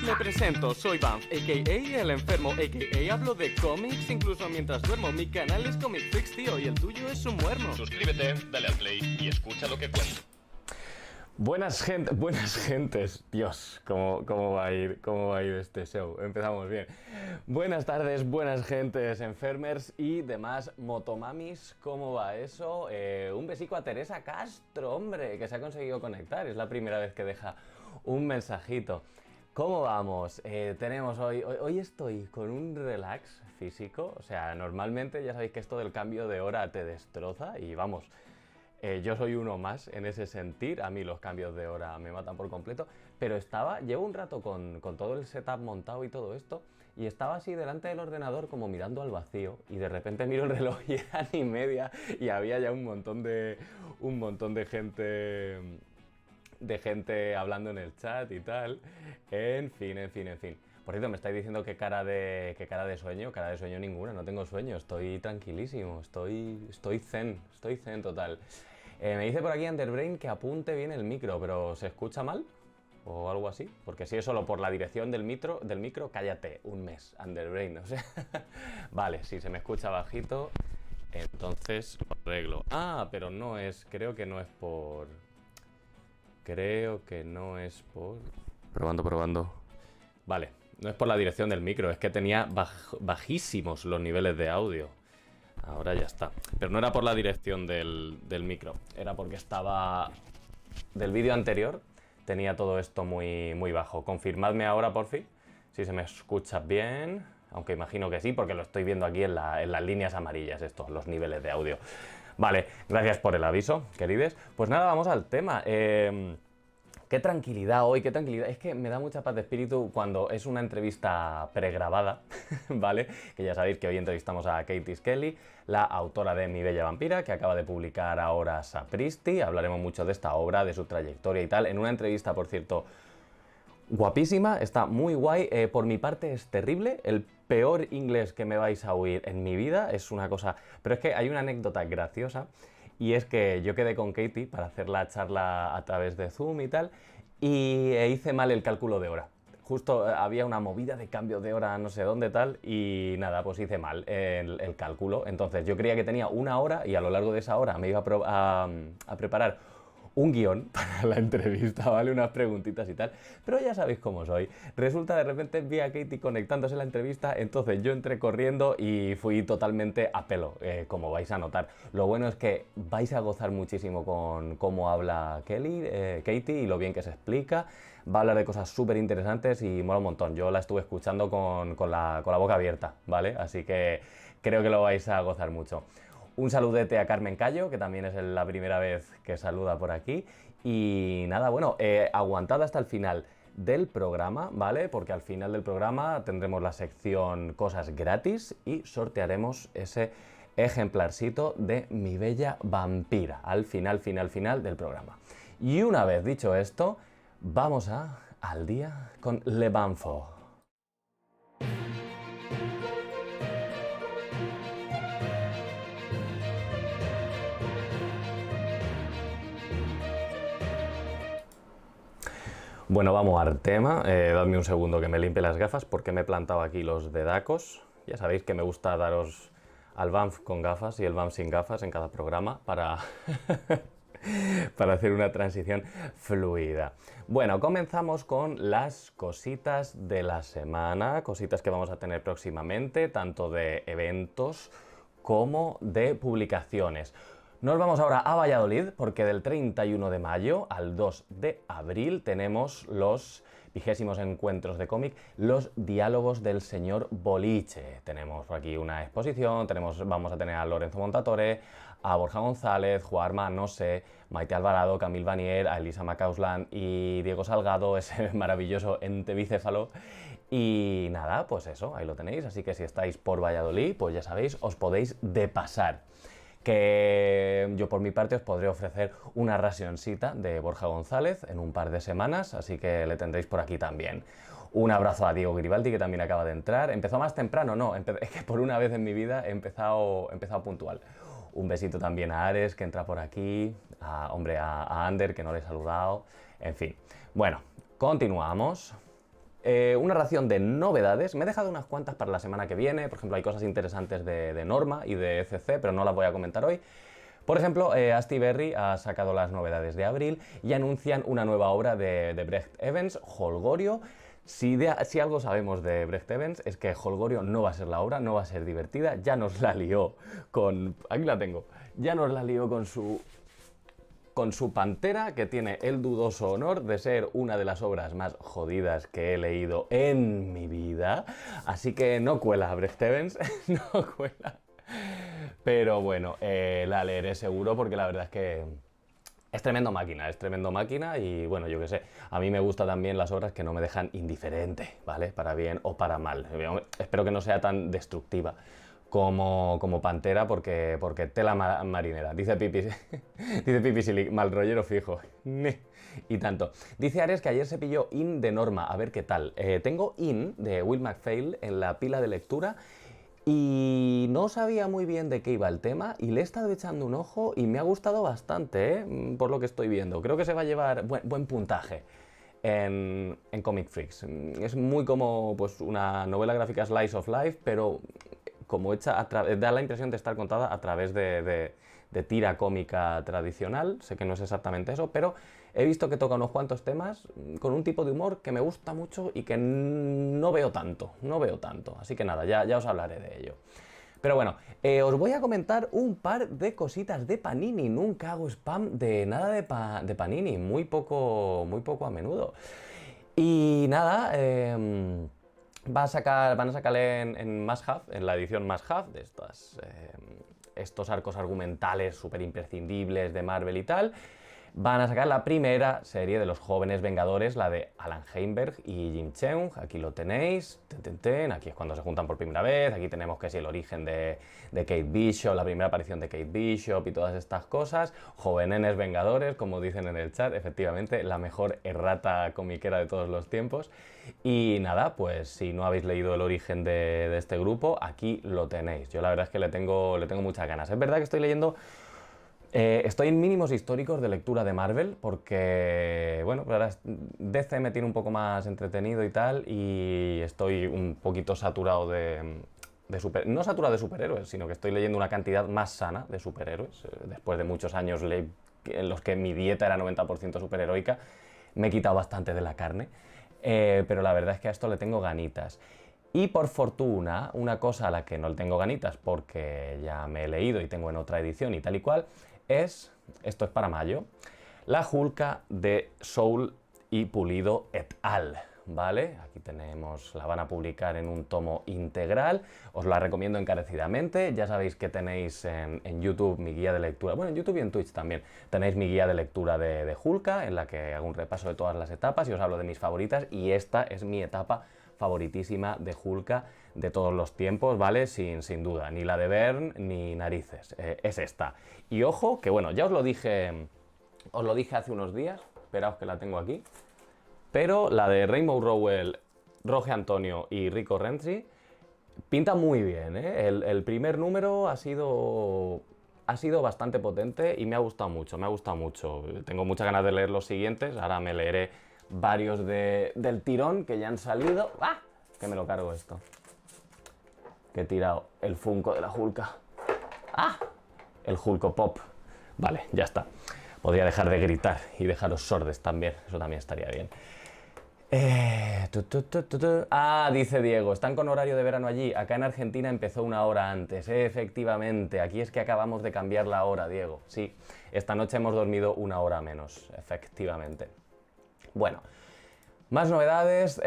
Me presento, soy Banff, a.k.a. el enfermo, a.k.a. hablo de cómics incluso mientras duermo. Mi canal es Comic Freaks, tío, y el tuyo es un muermo. Suscríbete, dale al play y escucha lo que cuento. Buenas gentes, Dios, ¿cómo va a ir este show? Empezamos bien. Buenas tardes, buenas gentes, enfermers y demás motomamis, ¿cómo va eso? Un besico a Teresa Castro, hombre, que se ha conseguido conectar, es la primera vez que deja un mensajito. ¿Cómo vamos? Tenemos hoy estoy con un relax físico, o sea, normalmente ya sabéis que esto del cambio de hora te destroza y vamos... yo soy uno más en ese sentir, a mí los cambios de hora me matan por completo, pero llevo un rato con todo el setup montado y todo esto, y estaba así delante del ordenador como mirando al vacío, y de repente miro el reloj y era ni media, y había ya un montón de gente hablando en el chat y tal, en fin. Por cierto, me estáis diciendo que cara de sueño ninguna, no tengo sueño, estoy tranquilísimo, estoy zen total. Me dice por aquí Underbrain que apunte bien el micro, pero ¿se escucha mal? O algo así, porque si es solo por la dirección del micro, cállate, un mes, Underbrain, o sea, vale, si se me escucha bajito, entonces lo arreglo. Ah, pero no es, creo que no es por... Probando. Vale, no es por la dirección del micro, es que tenía bajísimos los niveles de audio. Ahora ya está. Pero no era por la dirección del micro, era porque estaba... Del vídeo anterior tenía todo esto muy bajo. Confirmadme ahora, por fin, si se me escucha bien, aunque imagino que sí, porque lo estoy viendo aquí en las líneas amarillas, los niveles de audio. Vale, gracias por el aviso, querides. Pues nada, vamos al tema. Qué tranquilidad hoy, qué tranquilidad. Es que me da mucha paz de espíritu cuando es una entrevista pregrabada, ¿vale? Que ya sabéis que hoy entrevistamos a Katie Skelly, la autora de Mi Bella Vampira, que acaba de publicar ahora Sapristi. Hablaremos mucho de esta obra, de su trayectoria y tal. En una entrevista, por cierto, guapísima, está muy guay. Por mi parte es terrible, el peor inglés que me vais a oír en mi vida, es una cosa... Pero es que hay una anécdota graciosa, y es que yo quedé con Katie para hacer la charla a través de Zoom y tal, y hice mal el cálculo de hora. Justo había una movida de cambio de hora no sé dónde tal, y nada, pues hice mal el cálculo. Entonces yo creía que tenía una hora, y a lo largo de esa hora me iba a preparar un guión para la entrevista, ¿vale? Unas preguntitas y tal, pero ya sabéis cómo soy. Resulta, de repente vi a Katie conectándose a la entrevista, entonces yo entré corriendo y fui totalmente a pelo, como vais a notar. Lo bueno es que vais a gozar muchísimo con cómo habla Katie y lo bien que se explica. Va a hablar de cosas súper interesantes y mola un montón. Yo la estuve escuchando con la boca abierta, ¿vale? Así que creo que lo vais a gozar mucho. Un saludete a Carmen Cayo, que también es la primera vez que saluda por aquí. Y nada, bueno, aguantad hasta el final del programa, ¿vale? Porque al final del programa tendremos la sección cosas gratis y sortearemos ese ejemplarcito de Mi Bella Vampira al final del programa. Y una vez dicho esto, vamos al día con Le Banfo. Bueno, vamos al tema. Dadme un segundo que me limpie las gafas porque me he plantado aquí los dedacos. Ya sabéis que me gusta daros al Banff con gafas y el Banff sin gafas en cada programa para, para hacer una transición fluida. Bueno, comenzamos con las cositas de la semana, cositas que vamos a tener próximamente, tanto de eventos como de publicaciones. Nos vamos ahora a Valladolid porque del 31 de mayo al 2 de abril tenemos los 20º encuentros de cómic, los diálogos del señor Boliche. Tenemos por aquí una exposición, vamos a tener a Lorenzo Montatore, a Borja González, Juarma, no sé, Maite Alvarado, Camille Vanier, a Elisa Macausland y Diego Salgado, ese maravilloso ente bicéfalo. Y nada, pues eso, ahí lo tenéis, así que si estáis por Valladolid, pues ya sabéis, os podéis de pasar. Que yo por mi parte os podré ofrecer una racioncita de Borja González en un par de semanas, así que le tendréis por aquí también. Un abrazo a Diego Gribaldi, que también acaba de entrar. ¿Empezó más temprano? No, es que por una vez en mi vida he empezado puntual. Un besito también a Ares, que entra por aquí, a Ander, que no le he saludado, en fin. Bueno, continuamos. una ración de novedades. Me he dejado unas cuantas para la semana que viene. Por ejemplo, hay cosas interesantes de Norma y de ECC, pero no las voy a comentar hoy. Por ejemplo, Asti Berry ha sacado las novedades de abril y anuncian una nueva obra de Brecht Evans, Holgorio. Si algo sabemos de Brecht Evans es que Holgorio no va a ser la obra, no va a ser divertida. Ya nos la lió con... Aquí la tengo. Ya nos la lió con su Pantera, que tiene el dudoso honor de ser una de las obras más jodidas que he leído en mi vida. Así que no cuela Brecht Evans, no cuela. Pero bueno, la leeré seguro porque la verdad es que es tremendo máquina y bueno, yo qué sé, a mí me gustan también las obras que no me dejan indiferente, ¿vale? Para bien o para mal. Espero que no sea tan destructiva como Pantera porque tela marinera. Dice Pipi Silic, mal rollero fijo. Y tanto. Dice Ares que ayer se pilló In de Norma, a ver qué tal. Tengo In de Will MacPhail en la pila de lectura y no sabía muy bien de qué iba el tema y le he estado echando un ojo y me ha gustado bastante, por lo que estoy viendo. Creo que se va a llevar buen puntaje en Comic Freaks. Es muy como pues, una novela gráfica slice of life, pero como hecha da la impresión de estar contada a través de tira cómica tradicional. Sé que no es exactamente eso, pero he visto que toca unos cuantos temas con un tipo de humor que me gusta mucho y que no veo tanto. Así que nada, ya os hablaré de ello. Pero bueno, os voy a comentar un par de cositas de Panini. Nunca hago spam de nada de Panini, muy poco a menudo. Y nada, van a sacar en Must Have, en la edición Must Have, de estos arcos argumentales súper imprescindibles de Marvel y tal. Van a sacar la primera serie de los Jóvenes Vengadores, la de Alan Heinberg y Jim Cheung. Aquí lo tenéis. Aquí es cuando se juntan por primera vez. Aquí tenemos que es el origen de Kate Bishop, la primera aparición de Kate Bishop y todas estas cosas. Jovenenes Vengadores, como dicen en el chat, efectivamente, la mejor errata comiquera de todos los tiempos. Y nada, pues si no habéis leído el origen de este grupo, aquí lo tenéis. Yo la verdad es que le tengo muchas ganas. Es verdad que estoy leyendo... estoy en mínimos históricos de lectura de Marvel porque, bueno, ahora DC me tiene un poco más entretenido y tal y estoy un poquito saturado no saturado de superhéroes, sino que estoy leyendo una cantidad más sana de superhéroes. Después de muchos años en los que mi dieta era 90% superheroica, me he quitado bastante de la carne, pero la verdad es que a esto le tengo ganitas. Y por fortuna, una cosa a la que no le tengo ganitas porque ya me he leído y tengo en otra edición y tal y cual, esto es para mayo, la Hulka de Soul y Pulido et al. ¿Vale? Aquí tenemos, la van a publicar en un tomo integral, os la recomiendo encarecidamente. Ya sabéis que tenéis en YouTube mi guía de lectura, bueno, en YouTube y en Twitch también tenéis mi guía de lectura de Hulka, en la que hago un repaso de todas las etapas y os hablo de mis favoritas, y esta es mi etapa favoritísima de Hulka de todos los tiempos, ¿vale? Sin duda, ni la de Bern ni narices, es esta. Y ojo, que bueno, ya os lo dije hace unos días, esperaos que la tengo aquí, pero la de Rainbow Rowell, Roge Antonio y Rico Renzi pinta muy bien, ¿eh? El primer número ha sido bastante potente y me ha gustado mucho. Tengo muchas ganas de leer los siguientes, ahora me leeré varios del tirón que ya han salido. ¡Ah! Que me lo cargo esto. Que he tirado el Funko de la Hulka. ¡Ah! El Hulko Pop. Vale, ya está. Podría dejar de gritar y dejaros sordes también. Eso también estaría bien. Dice Diego, ¿están con horario de verano allí? Acá en Argentina empezó una hora antes. Efectivamente, aquí es que acabamos de cambiar la hora, Diego. Sí, esta noche hemos dormido una hora menos, efectivamente. Bueno, más novedades.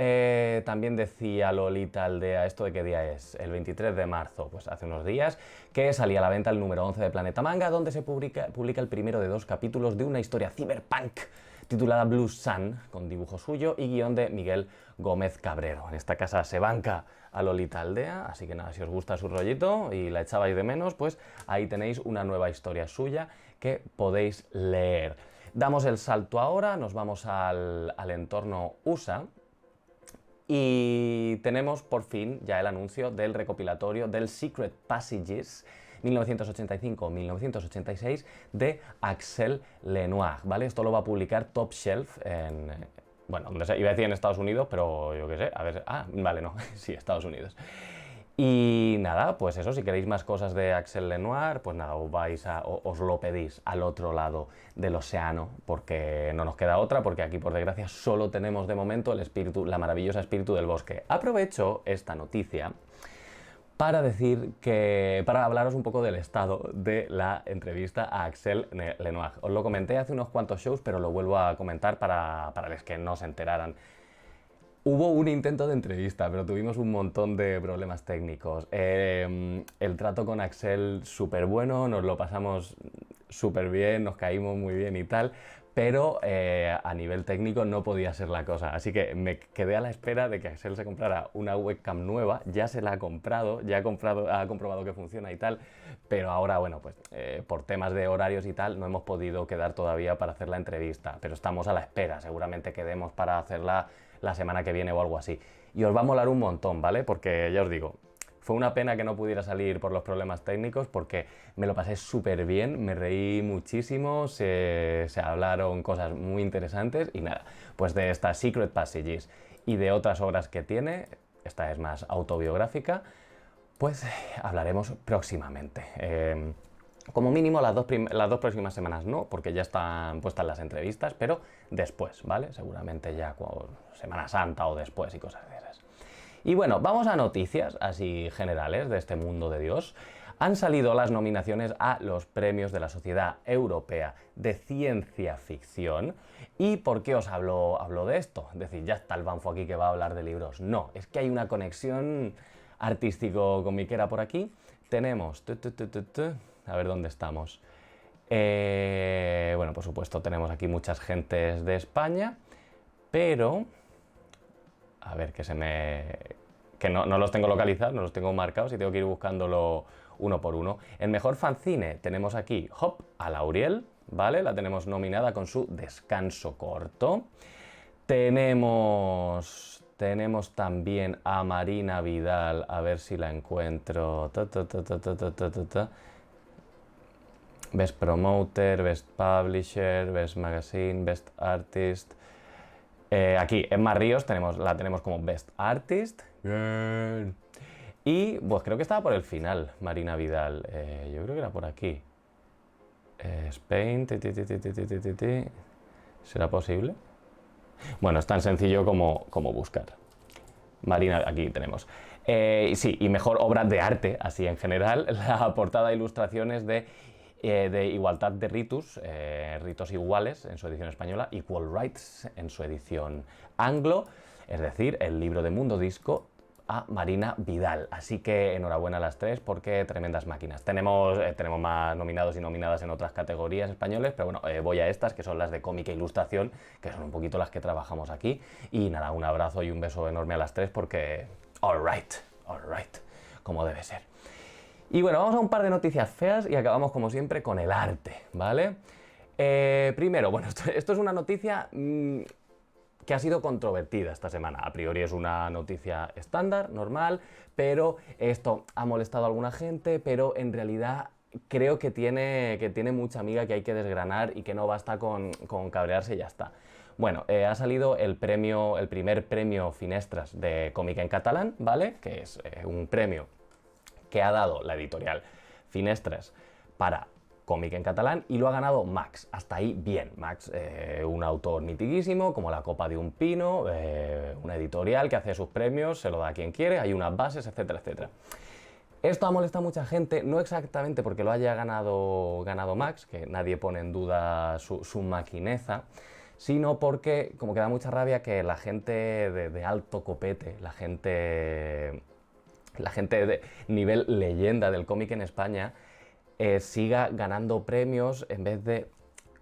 También decía Lolita Aldea, ¿esto de qué día es? El 23 de marzo, pues hace unos días, que salía a la venta el número 11 de Planeta Manga, donde se publica el primero de 2 capítulos de una historia cyberpunk titulada Blue Sun, con dibujo suyo y guión de Miguel Gómez Cabrero. En esta casa se banca a Lolita Aldea, así que nada, si os gusta su rollito y la echabais de menos, pues ahí tenéis una nueva historia suya que podéis leer. Damos el salto ahora, nos vamos al entorno USA y tenemos por fin ya el anuncio del recopilatorio del Secret Passages 1985-1986 de Axel Lenoir, ¿vale? Esto lo va a publicar Top Shelf bueno, donde sea, iba a decir en Estados Unidos, pero yo qué sé, a ver, vale, no, sí, Estados Unidos. Y nada, pues eso, si queréis más cosas de Axel Lenoir, pues nada, os lo pedís al otro lado del océano, porque no nos queda otra, porque aquí por desgracia solo tenemos de momento el espíritu, la maravillosa espíritu del bosque. Aprovecho esta noticia para para hablaros un poco del estado de la entrevista a Axel Lenoir. Os lo comenté hace unos cuantos shows, pero lo vuelvo a comentar para los que no se enteraran. Hubo un intento de entrevista, pero tuvimos un montón de problemas técnicos. El trato con Axel súper bueno, nos lo pasamos súper bien, nos caímos muy bien y tal, pero a nivel técnico no podía ser la cosa. Así que me quedé a la espera de que Axel se comprara una webcam nueva, ya se la ha comprado, ha comprobado que funciona y tal, pero ahora, bueno, pues por temas de horarios y tal, no hemos podido quedar todavía para hacer la entrevista, pero estamos a la espera, seguramente quedemos para hacerla la semana que viene o algo así. Y os va a molar un montón, ¿vale? Porque ya os digo, fue una pena que no pudiera salir por los problemas técnicos porque me lo pasé súper bien, me reí muchísimo, se hablaron cosas muy interesantes y nada, pues de estas Secret Passages y de otras obras que tiene, esta es más autobiográfica, pues hablaremos próximamente. Como mínimo las dos próximas semanas no, porque ya están puestas las entrevistas, pero después, ¿vale? Seguramente ya Semana Santa o después y cosas de esas. Y bueno, vamos a noticias así generales de este mundo de Dios. Han salido las nominaciones a los premios de la Sociedad Europea de Ciencia Ficción. ¿Y por qué os hablo de esto? Es decir, ya está el Banfo aquí que va a hablar de libros. No, es que hay una conexión artístico-comiquera por aquí. Tenemos... A ver dónde estamos. Bueno, por supuesto tenemos aquí muchas gentes de España, pero... A ver, que no los tengo localizados, no los tengo marcados y tengo que ir buscándolo uno por uno. El mejor fanzine tenemos aquí Hop a Lauriel, ¿vale? La tenemos nominada con su Descanso corto. Tenemos también a Marina Vidal, a ver si la encuentro. Best Promoter, Best Publisher, Best Magazine, Best Artist. Aquí, Emma Ríos, la tenemos como Best Artist. Bien. Y pues creo que estaba por el final, Marina Vidal. Yo creo que era por aquí. Spain. ¿Será posible? Bueno, es tan sencillo como buscar. Marina, aquí tenemos. Sí, y mejor obra de arte, así en general. La portada de ilustraciones de Igualdad de Ritus, Ritos Iguales en su edición española, Equal Rights en su edición anglo, es decir, el libro de Mundo Disco a Marina Vidal. Así que enhorabuena a las tres porque tremendas máquinas. Tenemos más nominados y nominadas en otras categorías españoles, pero bueno, voy a estas que son las de cómic e ilustración, que son un poquito las que trabajamos aquí. Y nada, un abrazo y un beso enorme a las tres porque all right, como debe ser. Y bueno, vamos a un par de noticias feas y acabamos como siempre con el arte, ¿vale? Primero, bueno, esto es una noticia que ha sido controvertida esta semana. A priori es una noticia estándar, normal, pero esto ha molestado a alguna gente, pero en realidad creo que tiene mucha miga que hay que desgranar y que no basta con cabrearse y ya está. Bueno, ha salido el primer premio Finestras de cómic en catalán, ¿vale? Que es un premio que ha dado la editorial Finestras para cómic en catalán y lo ha ganado Max. Hasta ahí bien. Max, un autor mitiquísimo, como la copa de un pino, una editorial que hace sus premios, se lo da a quien quiere, hay unas bases, etcétera, etcétera. Esto ha molestado a mucha gente, no exactamente porque lo haya ganado Max, que nadie pone en duda su maquineza, sino porque como que da mucha rabia que la gente de alto copete, la gente de nivel leyenda del cómic en España siga ganando premios en vez de...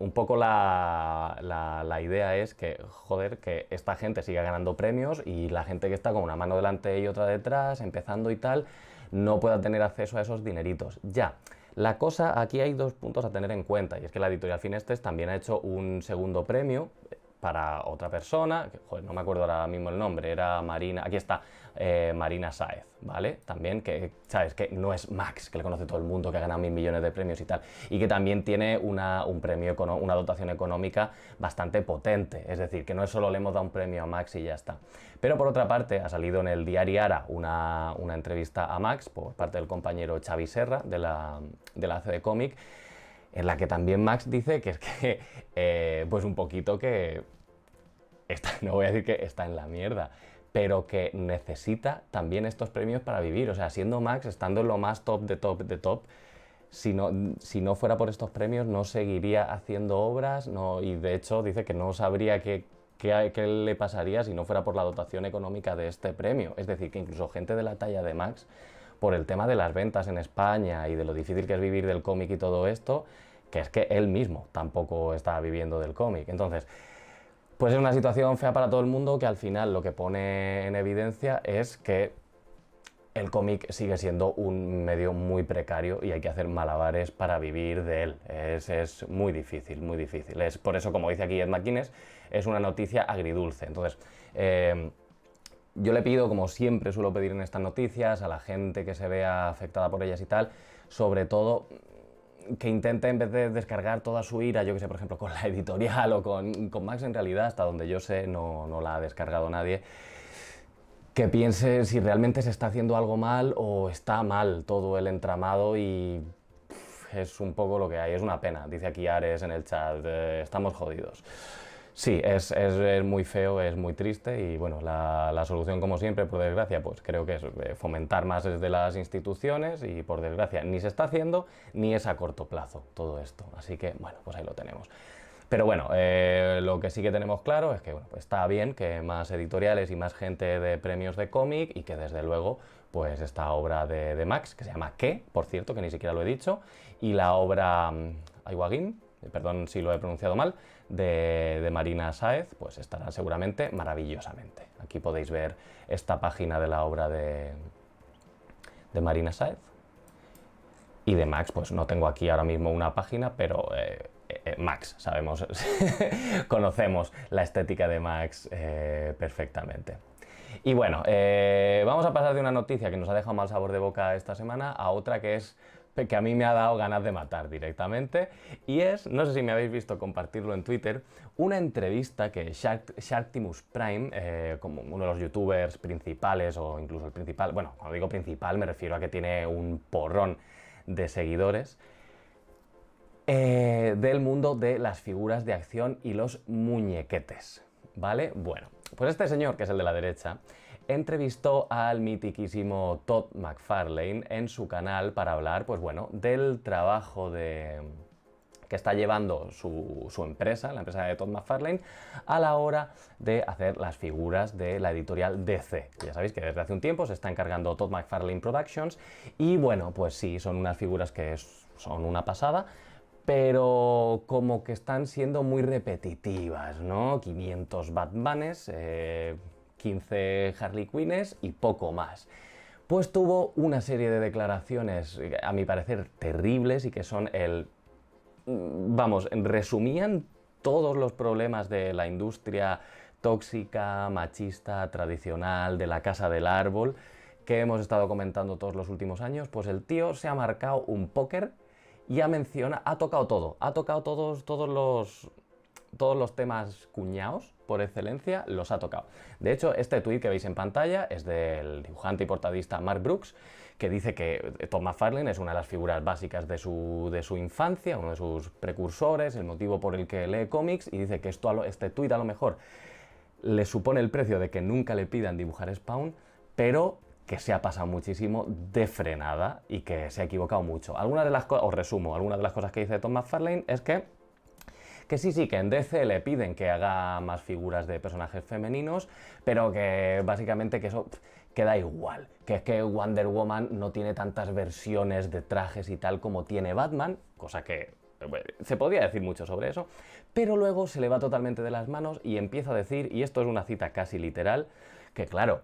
Un poco la idea es que, joder, que esta gente siga ganando premios y la gente que está con una mano delante y otra detrás, empezando y tal, no pueda tener acceso a esos dineritos. Ya, la cosa, aquí hay dos puntos a tener en cuenta, y es que la editorial Finestras también ha hecho un segundo premio, para otra persona, que, joder, no me acuerdo ahora mismo el nombre, era Marina, aquí está, Marina Sáez, ¿vale? También, que, ¿sabes? Que no es Max, que le conoce todo el mundo, que ha ganado 1000 millones de premios y tal, y que también tiene un premio, una dotación económica bastante potente, es decir, que no es solo le hemos dado un premio a Max y ya está. Pero por otra parte, ha salido en el diario Ara una entrevista a Max por parte del compañero Xavi Serra, de la ACD Comic, en la que también Max dice que es que, pues un poquito que, no voy a decir que está en la mierda, pero que necesita también estos premios para vivir. O sea, siendo Max, estando en lo más top de top de top, si no fuera por estos premios no seguiría haciendo obras, no, y de hecho dice que no sabría qué le pasaría si no fuera por la dotación económica de este premio. Es decir, que incluso gente de la talla de Max, por el tema de las ventas en España y de lo difícil que es vivir del cómic y todo esto, que es que él mismo tampoco está viviendo del cómic. Entonces, pues es una situación fea para todo el mundo que al final lo que pone en evidencia es que el cómic sigue siendo un medio muy precario y hay que hacer malabares para vivir de él. Es muy difícil, muy difícil. Es por eso, como dice aquí Ed McGuinness, es una noticia agridulce. Entonces, yo le pido, como siempre suelo pedir en estas noticias, a la gente que se vea afectada por ellas y tal, sobre todo que intente, en vez de descargar toda su ira, yo que sé, por ejemplo, con la editorial o con Max, en realidad, hasta donde yo sé, no la ha descargado nadie, que piense si realmente se está haciendo algo mal o está mal todo el entramado y es un poco lo que hay, es una pena. Dice aquí Ares en el chat, estamos jodidos. Sí, es muy feo, es muy triste y bueno, la solución, como siempre, por desgracia, pues creo que es fomentar más desde las instituciones y por desgracia ni se está haciendo ni es a corto plazo todo esto. Así que bueno, pues ahí lo tenemos. Pero bueno, lo que sí que tenemos claro es que bueno, pues está bien que más editoriales y más gente de premios de cómic y que desde luego pues esta obra de Max, que se llama ¿Qué? Por cierto, que ni siquiera lo he dicho, y la obra Aiwagin, perdón si lo he pronunciado mal, de Marina Sáez, pues estarán seguramente maravillosamente. Aquí podéis ver esta página de la obra de Marina Sáez. Y de Max, pues no tengo aquí ahora mismo una página, pero Max, sabemos, conocemos la estética de Max perfectamente. Y bueno, vamos a pasar de una noticia que nos ha dejado mal sabor de boca esta semana a otra que a mí me ha dado ganas de matar directamente, y es, no sé si me habéis visto compartirlo en Twitter, una entrevista que Sharktimus Prime, como uno de los youtubers principales o incluso el principal, bueno, cuando digo principal me refiero a que tiene un porrón de seguidores, del mundo de las figuras de acción y los muñequetes, ¿vale? Bueno, pues este señor, que es el de la derecha, entrevistó al mitiquísimo Todd McFarlane en su canal para hablar, pues bueno, del trabajo que está llevando su empresa, la empresa de Todd McFarlane, a la hora de hacer las figuras de la editorial DC. Ya sabéis que desde hace un tiempo se está encargando Todd McFarlane Productions y bueno, pues sí, son unas figuras que son una pasada, pero como que están siendo muy repetitivas, ¿no? 500 Batmanes, 15 Harley Quinnes y poco más. Pues tuvo una serie de declaraciones, a mi parecer, terribles y que son resumían todos los problemas de la industria tóxica, machista, tradicional, de la casa del árbol, que hemos estado comentando todos los últimos años. Pues el tío se ha marcado un póker y ha tocado todo, ha tocado todos los temas cuñados por excelencia, los ha tocado. De hecho, este tuit que veis en pantalla es del dibujante y portadista Mark Brooks, que dice que Todd McFarlane es una de las figuras básicas de su infancia, uno de sus precursores, el motivo por el que lee cómics, y dice que este tuit a lo mejor le supone el precio de que nunca le pidan dibujar Spawn, pero que se ha pasado muchísimo de frenada y que se ha equivocado mucho. Os resumo, algunas de las cosas que dice Todd McFarlane es que sí, que en DC le piden que haga más figuras de personajes femeninos, pero que básicamente que eso queda igual, que es que Wonder Woman no tiene tantas versiones de trajes y tal como tiene Batman, cosa que se podría decir mucho sobre eso, pero luego se le va totalmente de las manos y empieza a decir, y esto es una cita casi literal, que claro,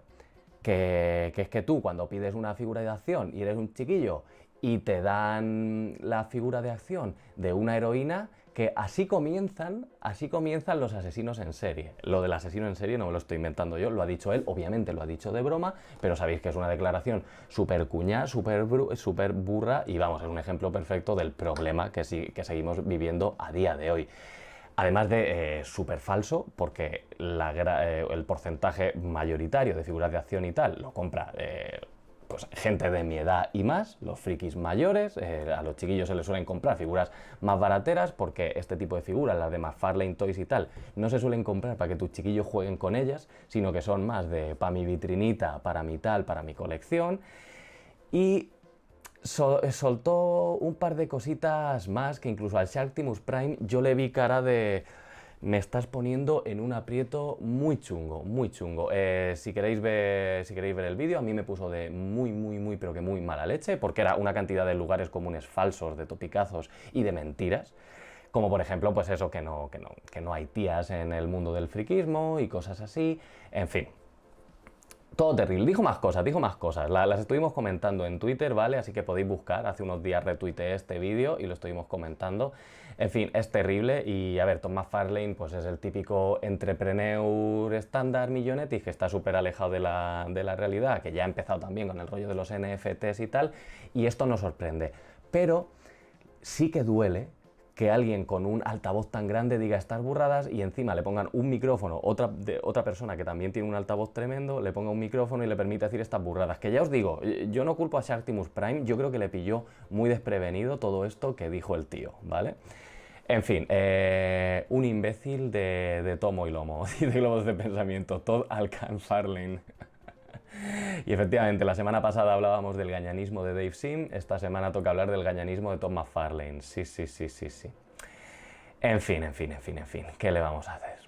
que es que tú cuando pides una figura de acción y eres un chiquillo y te dan la figura de acción de una heroína, que así comienzan los asesinos en serie. Lo del asesino en serie no me lo estoy inventando yo, lo ha dicho él, obviamente lo ha dicho de broma, pero sabéis que es una declaración súper cuñá, súper burra, y vamos, es un ejemplo perfecto del problema que seguimos viviendo a día de hoy. Además de súper falso, porque el porcentaje mayoritario de figuras de acción y tal lo compra pues gente de mi edad y más, los frikis mayores. A los chiquillos se les suelen comprar figuras más barateras, porque este tipo de figuras, las de McFarlane Toys y tal, no se suelen comprar para que tus chiquillos jueguen con ellas, sino que son más de para mi vitrinita, para mi tal, para mi colección. Y soltó un par de cositas más que incluso al Sharktimus Prime yo le vi cara de: me estás poniendo en un aprieto muy chungo, muy chungo. Si queréis ver el vídeo, a mí me puso de muy, pero que muy mala leche, porque era una cantidad de lugares comunes falsos, de topicazos y de mentiras. Como por ejemplo, pues eso, que no hay tías en el mundo del friquismo y cosas así. En fin, todo terrible. Dijo más cosas. Las estuvimos comentando en Twitter, ¿vale? Así que podéis buscar. Hace unos días retuiteé este vídeo y lo estuvimos comentando. En fin, es terrible. Y a ver, Todd McFarlane pues es el típico entrepreneur estándar millonetis que está súper alejado de la realidad, que ya ha empezado también con el rollo de los NFTs y tal. Y esto no sorprende. Pero sí que duele que alguien con un altavoz tan grande diga estas burradas y encima le pongan un micrófono, otra persona que también tiene un altavoz tremendo, le ponga un micrófono y le permita decir estas burradas. Que ya os digo, yo no culpo a Sharktimus Prime, yo creo que le pilló muy desprevenido todo esto que dijo el tío, ¿vale? En fin, un imbécil de tomo y lomo y de globos de pensamiento, Todd McFarlane. Y efectivamente, la semana pasada hablábamos del gañanismo de Dave Sim, esta semana toca hablar del gañanismo de Todd McFarlane. Sí. En fin, ¿qué le vamos a hacer?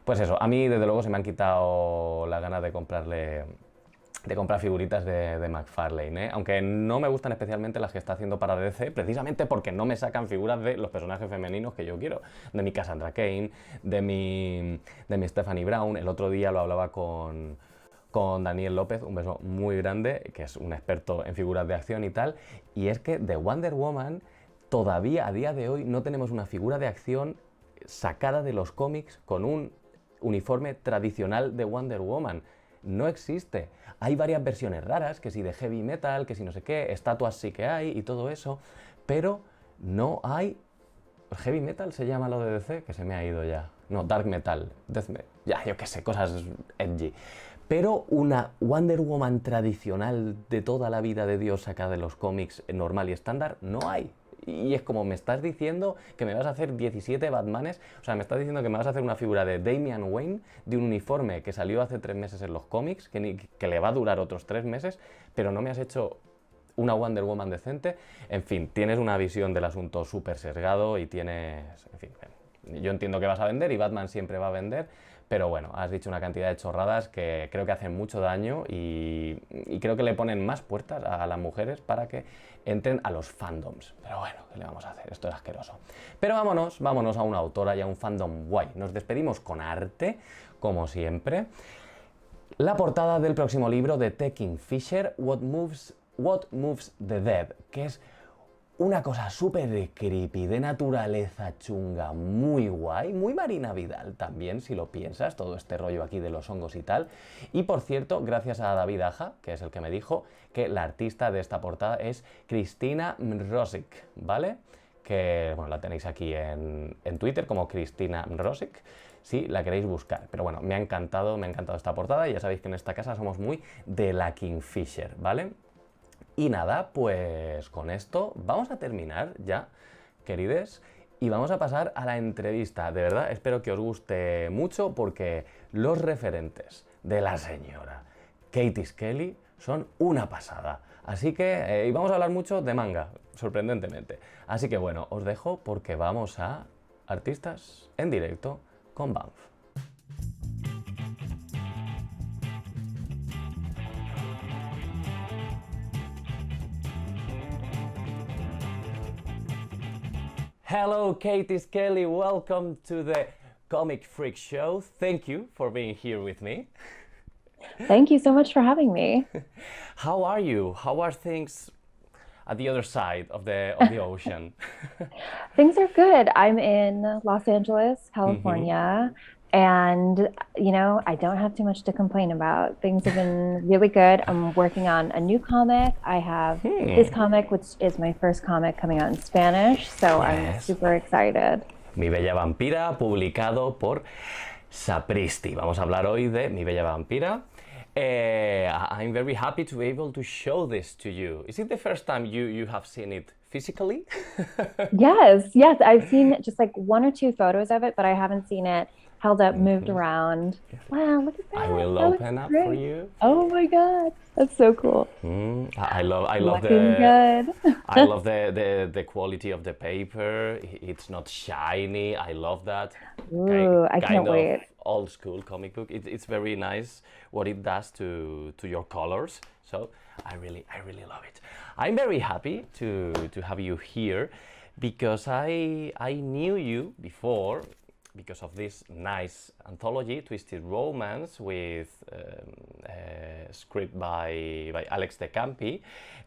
Pues eso, a mí desde luego se me han quitado la gana de comprar figuritas de McFarlane, ¿eh? Aunque no me gustan especialmente las que está haciendo para DC, precisamente porque no me sacan figuras de los personajes femeninos que yo quiero. De mi Cassandra Cain, de mi Stephanie Brown. El otro día lo hablaba con Daniel López, un beso muy grande, que es un experto en figuras de acción y tal, y es que de Wonder Woman todavía a día de hoy no tenemos una figura de acción sacada de los cómics con un uniforme tradicional de Wonder Woman. No existe. Hay varias versiones raras, que si de heavy metal, que si no sé qué, estatuas sí que hay y todo eso, pero no hay... ¿Heavy metal se llama lo de DC? Que se me ha ido ya. No, dark metal, death metal, ya, yo qué sé, cosas edgy. Pero una Wonder Woman tradicional de toda la vida de Dios sacada de los cómics normal y estándar, no hay. Y es como, me estás diciendo que me vas a hacer 17 Batmanes, o sea, me estás diciendo que me vas a hacer una figura de Damian Wayne, de un uniforme que salió hace 3 meses en los cómics, que le va a durar otros 3 meses, pero no me has hecho una Wonder Woman decente. En fin, tienes una visión del asunto súper sesgado y tienes... En fin, yo entiendo que vas a vender y Batman siempre va a vender, pero bueno, has dicho una cantidad de chorradas que creo que hacen mucho daño y creo que le ponen más puertas a las mujeres para que entren a los fandoms. Pero bueno, ¿qué le vamos a hacer? Esto es asqueroso. Pero vámonos a una autora y a un fandom guay. Nos despedimos con arte, como siempre. La portada del próximo libro de T. Kingfisher, What Moves the Dead, que es una cosa súper creepy, de naturaleza chunga, muy guay, muy Marina Vidal también, si lo piensas, todo este rollo aquí de los hongos y tal. Y por cierto, gracias a David Aja, que es el que me dijo que la artista de esta portada es Cristina Mrosic, ¿vale? Que, bueno, la tenéis aquí en Twitter como Cristina Mrosic, si la queréis buscar. Pero bueno, me ha encantado esta portada y ya sabéis que en esta casa somos muy de la Kingfisher, ¿vale? Y nada, pues con esto vamos a terminar ya, querides, y vamos a pasar a la entrevista. De verdad, espero que os guste mucho porque los referentes de la señora Katie Skelly son una pasada. Así que, y vamos a hablar mucho de manga, sorprendentemente. Así que bueno, os dejo porque vamos a Artistas en Directo con Banff. Hello, Katie Skelly. Welcome to the Comic Freak Show. Thank you for being here with me. Thank you so much for having me. How are you? How are things? at the other side of the ocean? Things are good. I'm in Los Angeles, Hmm. California, and I don't have too much to complain about. Things have been really good. I'm working on a new comic. I have this comic, which is my first comic coming out in Spanish, so I'm Yes. super excited. Mi Bella Vampira, publicado por Sapristi. Vamos a hablar hoy de Mi Bella Vampira. I'm very happy to be able to show this to you. Is it the first time you have seen it physically? Yes, yes, I've seen just like one or two photos of it, but I haven't seen it held up, moved around. Wow, look at I that. will That looks open up for great. you. Oh my God, that's so cool. I love Looking the good. I love the quality of the paper. It's not shiny. I love that. Ooh, I Kind can't of wait. old school comic book. It's very nice what it does to your colors. So I really love it. I'm very happy to have you here because I knew you before because of this nice anthology, Twisted Romance, with script by Alex de Campi,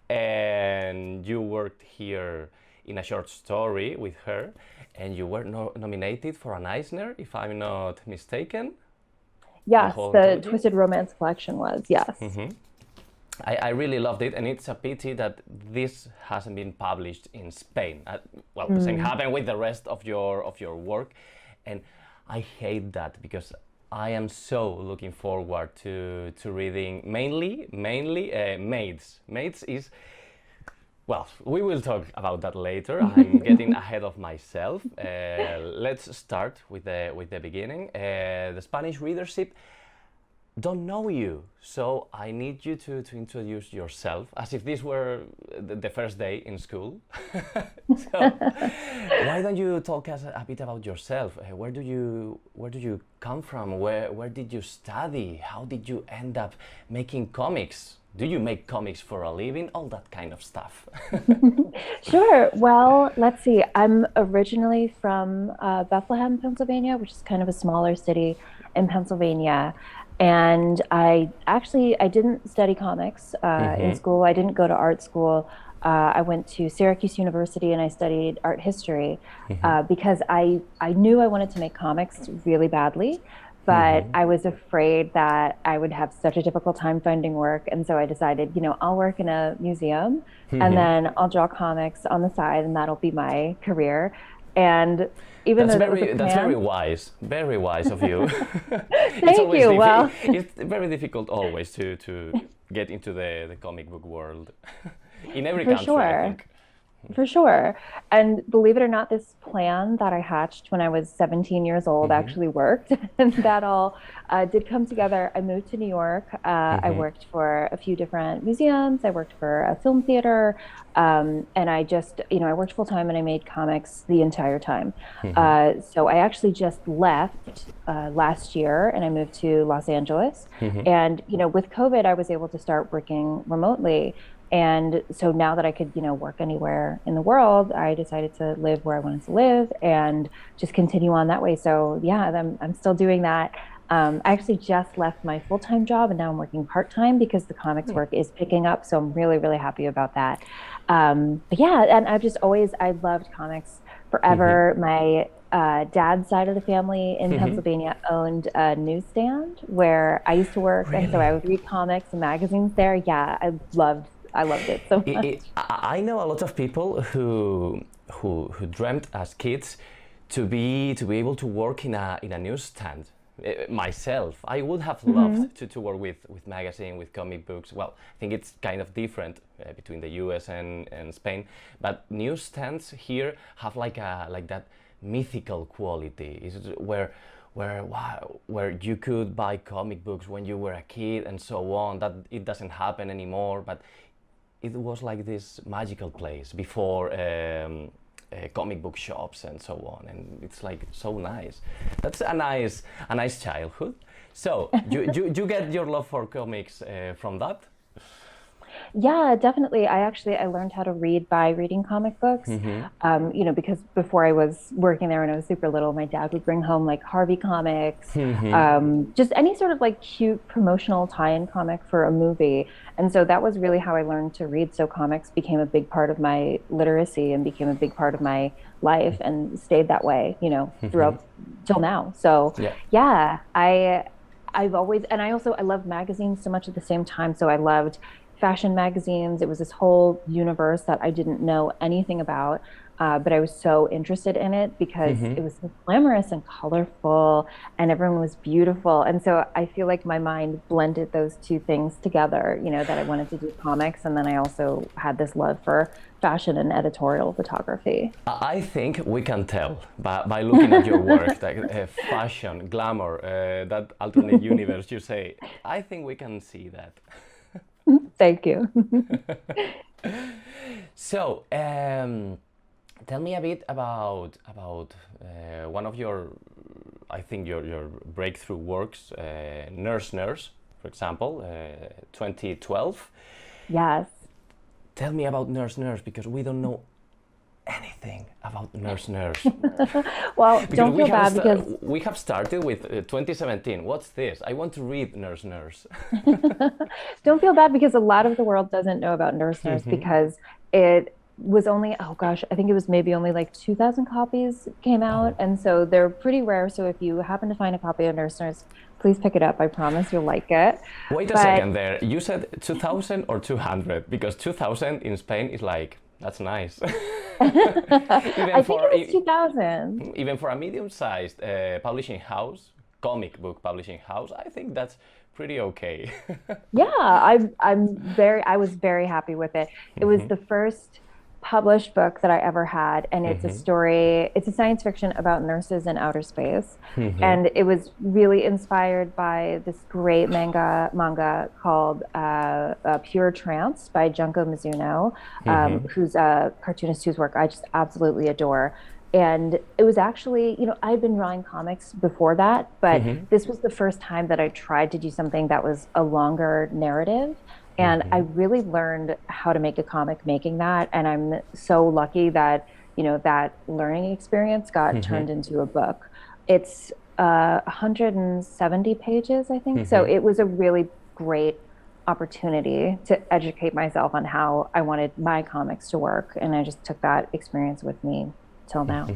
and you worked here in a short story with her, and you were nominated for an Eisner, if I'm not mistaken, for the Yes, whole the anthology. Twisted Romance collection was, yes. I really loved it, and it's a pity that this hasn't been published in Spain. Well, the same happened with the rest of your work, and I hate that because I am so looking forward to reading mainly Maids. Maids is, well, we will talk about that later. I'm getting ahead of myself. Let's start with the beginning. The Spanish readership don't know you, so I need you to introduce yourself as if this were the first day in school. So, why don't you talk us a bit about yourself? Where do you come from? Where did you study? How did you end up making comics? Do you make comics for a living? All that kind of stuff. Sure. Well, let's see. I'm originally from Bethlehem, Pennsylvania, which is kind of a smaller city in Pennsylvania. And I didn't study comics in school. I didn't go to art school. I went to Syracuse University and I studied art history because I knew I wanted to make comics really badly, but I was afraid that I would have such a difficult time finding work. And so I decided, I'll work in a museum and then I'll draw comics on the side and that'll be my career. And even though that was a That's plan, very wise of you. It's thank always you. Well, it's very difficult always to get into the comic book world in every for country, I sure. think. For sure. And believe it or not, this plan that I hatched when I was 17 years old actually worked. And that all did come together. I moved to New York. I worked for a few different museums. I worked for a film theater. And I just, I worked full time and I made comics the entire time. So I actually just left last year and I moved to Los Angeles. And, with COVID, I was able to start working remotely. And so now that I could, work anywhere in the world, I decided to live where I wanted to live and just continue on that way. So yeah, I'm still doing that. I actually just left my full-time job and now I'm working part-time because the comics work is picking up. So I'm really, really happy about that. But yeah, and I loved comics forever. My dad's side of the family in Pennsylvania owned a newsstand where I used to work. And so I Really? would read comics and magazines there. Yeah, I loved it so much. I know a lot of people who dreamt as kids to be able to work in a newsstand. Myself, I would have loved to work with magazine, with comic books. Well, I think it's kind of different between the US and Spain, but newsstands here have like that mythical quality. Is where you could buy comic books when you were a kid and so on. That it doesn't happen anymore, but it was like this magical place before comic book shops and so on, and it's like so nice. That's a nice childhood. So you get your love for comics from that? Yeah, definitely. I learned how to read by reading comic books. Mm-hmm. Because before I was working there when I was super little, my dad would bring home like Harvey comics, Mm-hmm. just any sort of like cute promotional tie-in comic for a movie. And so that was really how I learned to read. So comics became a big part of my literacy and became a big part of my life and stayed that way, Mm-hmm. throughout till now. So Yeah. yeah, I've always, and I love magazines so much at the same time. So I loved fashion magazines. It was this whole universe that I didn't know anything about, but I was so interested in it because Mm-hmm. it was so glamorous and colorful, and everyone was beautiful. And so I feel like my mind blended those two things together. That I wanted to do comics, and then I also had this love for fashion and editorial photography. I think we can tell by looking at your work, like fashion, glamour, that alternate universe you say. I think we can see that. Thank you. So, tell me a bit about one of your, I think your breakthrough works, Nurse, for example, 2012. Yes. Tell me about Nurse because we don't know anything about Nurse. Well, Because don't feel bad because we have started with 2017. What's this? I want to read Nurse. don't feel bad because a lot of the world doesn't know about Nurse because it was only, oh gosh, I think it was maybe only like 2,000 copies came out. And so they're pretty rare. So if you happen to find a copy of Nurse, please pick it up. I promise you'll like it. Wait a second there. You said 2,000 or 200? Because 2,000 in Spain is like, that's nice. I think it was 2,000. Even for a medium-sized publishing house, comic book publishing house, I think that's pretty okay. Yeah, I was very happy with it. It was the first published book that I ever had, and it's a story, it's a science fiction about nurses in outer space. And it was really inspired by this great manga called Pure Trance by Junko Mizuno, who's a cartoonist whose work I just absolutely adore. And it was actually, I'd been drawing comics before that, but this was the first time that I tried to do something that was a longer narrative. And I really learned how to make a comic making that. And I'm so lucky that, that learning experience got turned into a book. It's 170 pages, I think. So it was a really great opportunity to educate myself on how I wanted my comics to work. And I just took that experience with me till now.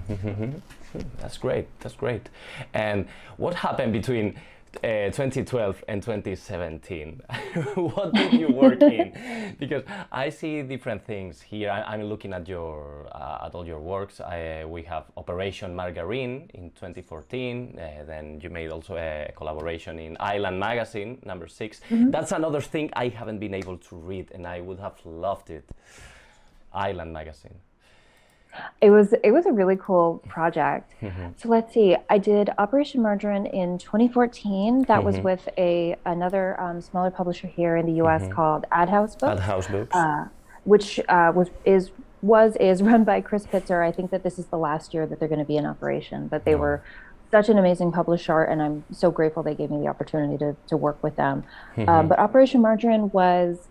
That's great. That's great. And what happened between 2012 and 2017? What did you work in? Because I see different things here. I'm looking at at all your works. We have Operation Margarine in 2014. Then you made also a collaboration in Island Magazine, #6. That's another thing I haven't been able to read, and I would have loved it. Island Magazine. It was a really cool project. So let's see. I did Operation Margarine in 2014. That was with another smaller publisher here in the U.S. called Ad House Books. Ad House Books. Which is run by Chris Pitzer. I think that this is the last year that they're going to be in operation. But they were such an amazing publisher, and I'm so grateful they gave me the opportunity to work with them. But Operation Margarine was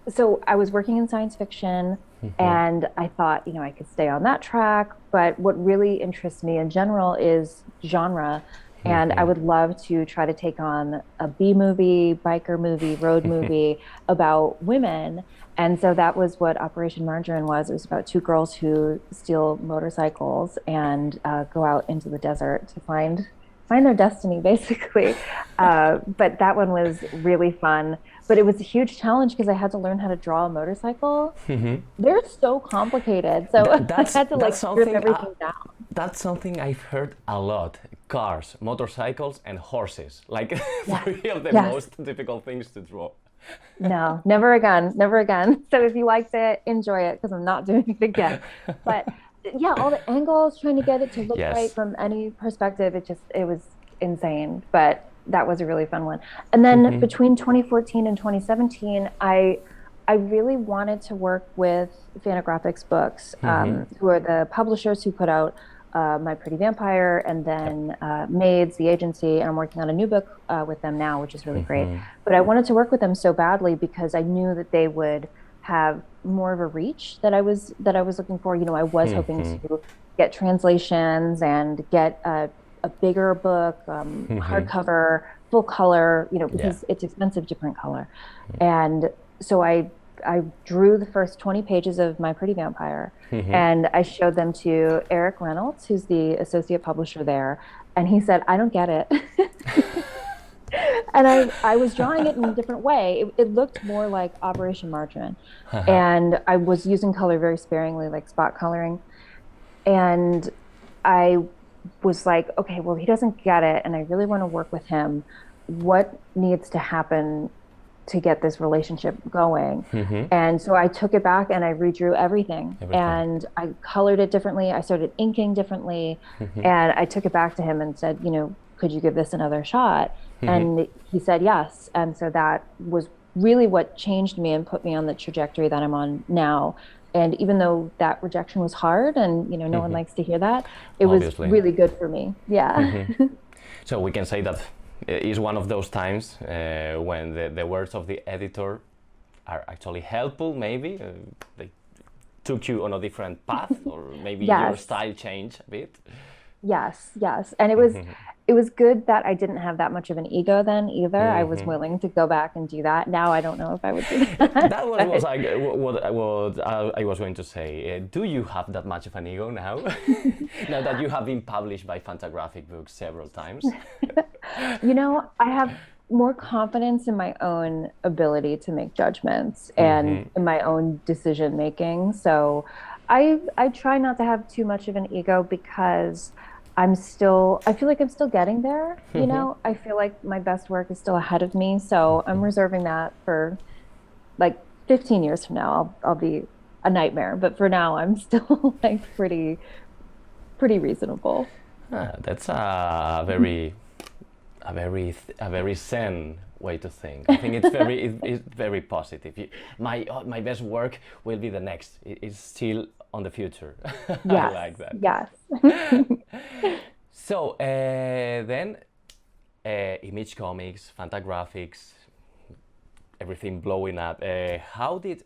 so I was working in science fiction, and I thought, I could stay on that track. But what really interests me in general is genre. And I would love to try to take on a B movie, biker movie, road movie about women. And so that was what Operation Margarine was. It was about two girls who steal motorcycles and go out into the desert to find their destiny, basically. But that one was really fun. But it was a huge challenge because I had to learn how to draw a motorcycle. They're so comparted. So I had to strip everything down. That's something I've heard a lot. Cars, motorcycles, and horses. Like three of the most difficult things to draw. No, never again, never again. So if you liked it, enjoy it, because I'm not doing it again. But yeah, all the angles, trying to get it to look right from any perspective, it was insane. But that was a really fun one. And then between 2014 and 2017, I really wanted to work with Fantagraphics Books, who are the publishers who put out My Pretty Vampire, and then Maids, the agency, and I'm working on a new book with them now, which is really great. But I wanted to work with them so badly because I knew that they would have more of a reach that I was looking for. I was hoping to get translations and get a bigger book, hardcover, full color, because it's expensive to print color. And so I drew the first 20 pages of My Pretty Vampire, and I showed them to Eric Reynolds, who's the associate publisher there, and he said, "I don't get it." And I was drawing it in a different way. It looked more like Operation Margarine, and I was using color very sparingly, like spot coloring. And I was like, okay, well, he doesn't get it, and I really want to work with him. What needs to happen to get this relationship going? And so I took it back and I redrew everything. And I colored it differently. I started inking differently, and I took it back to him and said, could you give this another shot? And he said yes. And so that was really what changed me and put me on the trajectory that I'm on now. And even though that rejection was hard, and no one likes to hear that, it Obviously. was really good for me. Yeah. So we can say that is one of those times when the words of the editor are actually helpful. Maybe they took you on a different path, or maybe your style changed a bit. Yes, and it was good that I didn't have that much of an ego then either. I was willing to go back and do that. Now I don't know if I would do that. That was like what I was going to say. Do you have that much of an ego now? Now that you have been published by Fantagraphic Books several times? I have more confidence in my own ability to make judgments and in my own decision making. So I try not to have too much of an ego because I feel like I'm still getting there. I feel like my best work is still ahead of me. So I'm reserving that for like 15 years from now. I'll be a nightmare, but for now I'm still like pretty reasonable. That's a very zen way to think. I think it's very positive. My best work will be the next. It's still on the future. Yes, I like that. Yes. So then Image Comics, Fantagraphics, everything blowing up. How did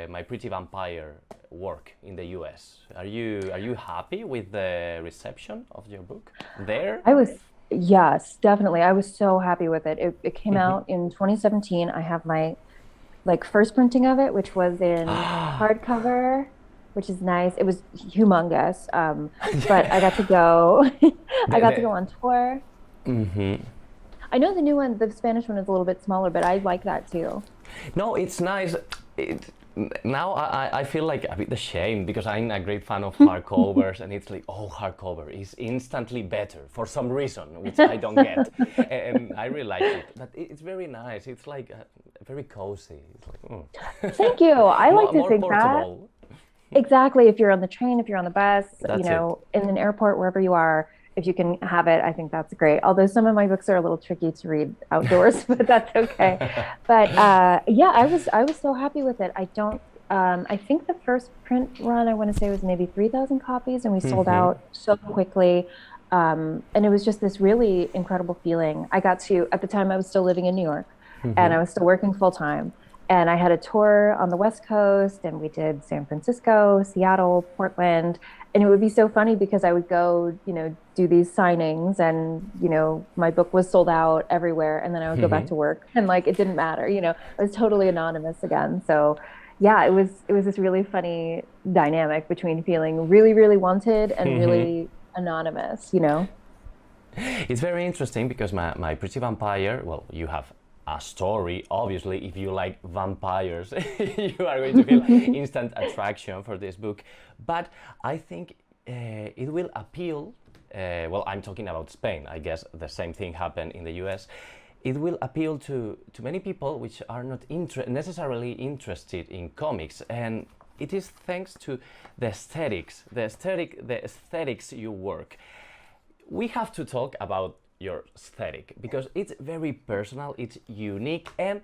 My Pretty Vampire work in the US? Are you happy with the reception of your book there? Yes, definitely. I was so happy with it. It came out in 2017. I have my first printing of it, which was in hardcover, which is nice. It was humongous, but I got to go. I got to go on tour. I know the new one, the Spanish one, is a little bit smaller, but I like that too. No, it's nice. Now I feel like a bit ashamed because I'm a great fan of hardcovers, and it's like, hardcover is instantly better for some reason, which I don't get. And I really like it. But it's very nice. It's like very cozy. It's like, Thank you. I like to think portable. that. Exactly. If you're on the train, if you're on the bus, That's in an airport, wherever you are, if you can have it, I think that's great. Although some of my books are a little tricky to read outdoors, but that's okay. But I was so happy with it. I think the first print run, I want to say, was maybe 3,000 copies, and we sold out so quickly. And it was just this really incredible feeling. At the time I was still living in New York, and I was still working full time. And I had a tour on the West Coast, and we did San Francisco, Seattle, Portland. And it would be so funny because I would go, do these signings, and, my book was sold out everywhere. And then I would go back to work, and it didn't matter, I was totally anonymous again. So yeah, it was this really funny dynamic between feeling really, really wanted and really anonymous, It's very interesting because my Pretty Vampire, well, you have a story. Obviously, if you like vampires, you are going to feel instant attraction for this book. But I think it will appeal, I'm talking about Spain. I guess the same thing happened in the US. It will appeal to many people which are not necessarily interested in comics. And it is thanks to the aesthetics you work. We have to talk about your aesthetic because it's very personal, it's unique, and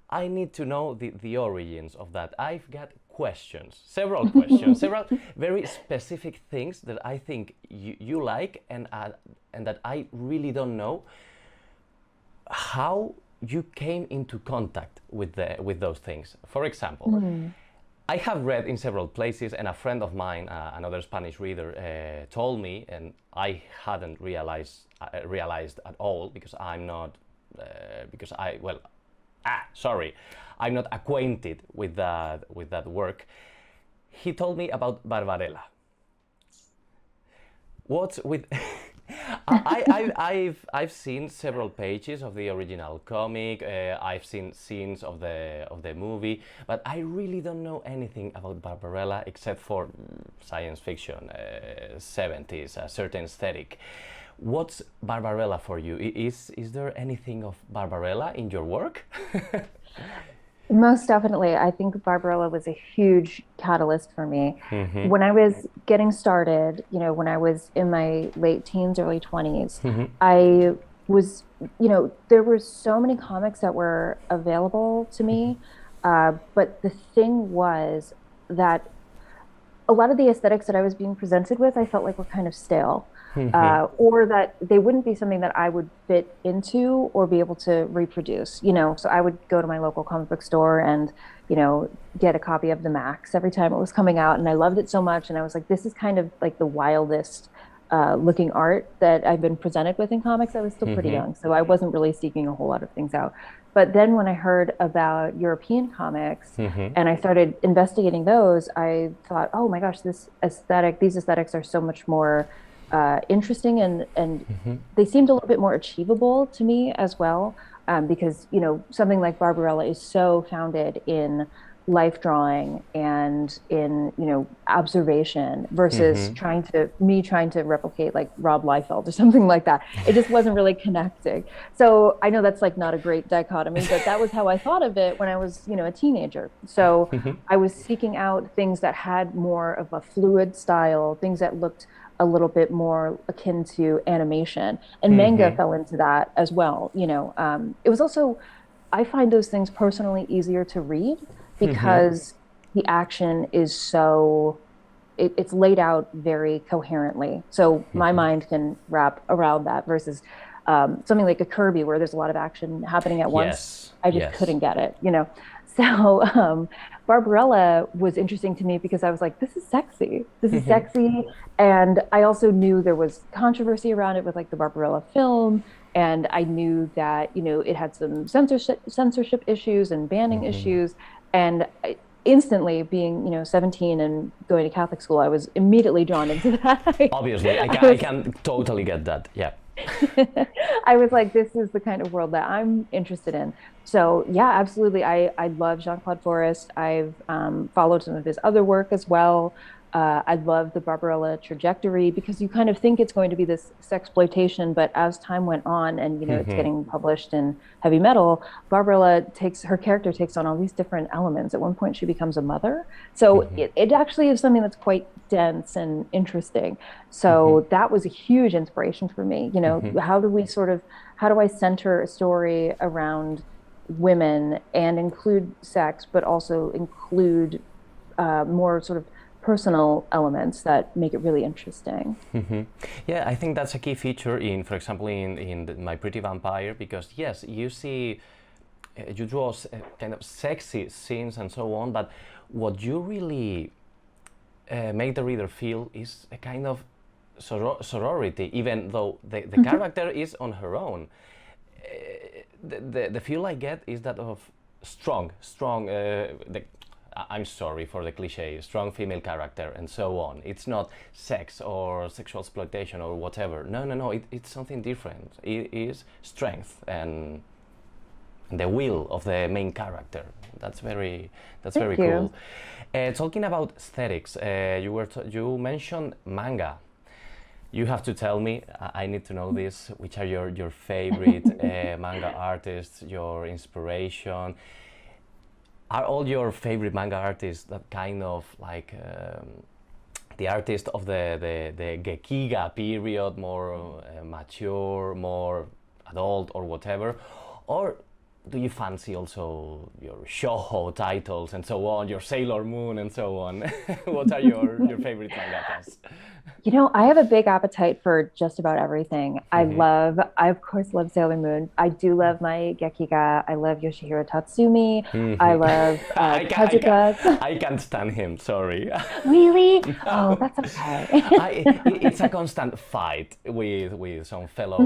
I need to know the origins of that. I've got questions, several questions, several very specific things that I think you like, and that I really don't know how you came into contact with those things. For example, I have read in several places, and a friend of mine, another Spanish reader, told me, and I hadn't realized at all, because I'm not, I'm not acquainted with that work. He told me about Barbarella. What's with? I've seen several pages of the original comic. I've seen scenes of the movie, but I really don't know anything about Barbarella except for science fiction, 70s, a certain aesthetic. What's Barbarella for you? Is there anything of Barbarella in your work? Most definitely. I think Barbarella was a huge catalyst for me. When I was getting started, when I was in my late teens, early 20s, I was, there were so many comics that were available to me. But the thing was that a lot of the aesthetics that I was being presented with, I felt like were kind of stale. Or that they wouldn't be something that I would fit into or be able to reproduce, So I would go to my local comic book store and, get a copy of the Max every time it was coming out. And I loved it so much. And I was like, this is kind of like the wildest looking art that I've been presented with in comics. I was still pretty young, so I wasn't really seeking a whole lot of things out. But then when I heard about European comics and I started investigating those, I thought, oh my gosh, these aesthetics are so much more interesting, and they seemed a little bit more achievable to me as well, because something like Barbarella is so founded in life drawing and in observation versus trying to replicate like Rob Liefeld or something like that. It just wasn't really connecting. So I know that's like not a great dichotomy, but that was how I thought of it when I was a teenager. So I was seeking out things that had more of a fluid style, things that looked a little bit more akin to animation, and manga fell into that as well. It was also, I find those things personally easier to read because the action is so, it's laid out very coherently. So my mind can wrap around that versus something like a Kirby where there's a lot of action happening at once. I just couldn't get it, So Barbarella was interesting to me because I was like, this is sexy. This is sexy. And I also knew there was controversy around it with like the Barbarella film. And I knew that, it had some censorship issues and banning issues. And instantly being, 17 and going to Catholic school, I was immediately drawn into that. Obviously, I can totally get that. Yeah. I was like, this is the kind of world that I'm interested in. So yeah, absolutely. I love Jean-Claude Forest. I've followed some of his other work as well. I love the Barbarella trajectory because you kind of think it's going to be this sexploitation, but as time went on and, it's getting published in heavy metal, Barbarella her character takes on all these different elements. At one point she becomes a mother. So it actually is something that's quite dense and interesting. So that was a huge inspiration for me. How do I center a story around women and include sex, but also include more sort of personal elements that make it really interesting. Yeah, I think that's a key feature for example, in My Pretty Vampire, because yes, you see, you draw kind of sexy scenes and so on, but what you really make the reader feel is a kind of sorority, even though the character is on her own. The feel I get is that of strong, I'm sorry for the cliche, strong female character and so on. It's not sex or sexual exploitation or whatever. No, it's something different. It is strength and the will of the main character. That's very cool. Talking about aesthetics, you mentioned manga. You have to tell me, I need to know this, which are your favorite manga artists, your inspiration. Are all your favorite manga artists that kind of like the artist of the Gekiga period, more mature, more adult or whatever? Or do you fancy also your shoujo titles and so on, your Sailor Moon and so on? What are your favorite mangakas? You know, I have a big appetite for just about everything. I of course love Sailor Moon. I do love my Gekiga. I love Yoshihiro Tatsumi. I love Tezuka. I can't stand him, sorry. Really? Oh, that's okay. It's a constant fight with some fellow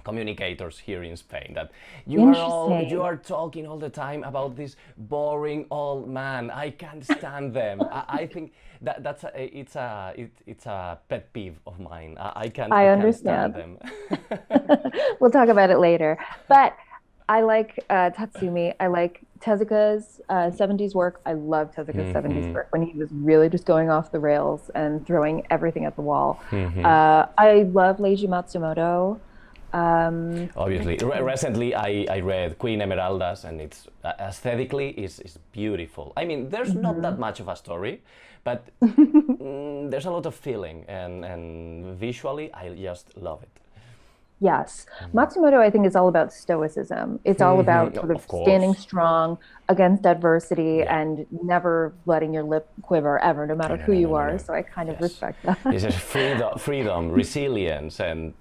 communicators here in Spain that you are talking all the time about this boring old man. I can't stand them. I think it's a pet peeve of mine. I can't stand them. We'll talk about it later. But I like Tatsumi. I like Tezuka's 70s work. I love Tezuka's 70s work when he was really just going off the rails and throwing everything at the wall. I love Leiji Matsumoto. Obviously, recently I read Queen Emeraldas, and it's aesthetically is beautiful. I mean, there's not that much of a story, but there's a lot of feeling, and visually I just love it. Yes, Matsumoto, I think, is all about stoicism. It's all about sort of standing strong against adversity and never letting your lip quiver ever, no matter who you are. So I kind of respect that. It's just freedom, resilience, and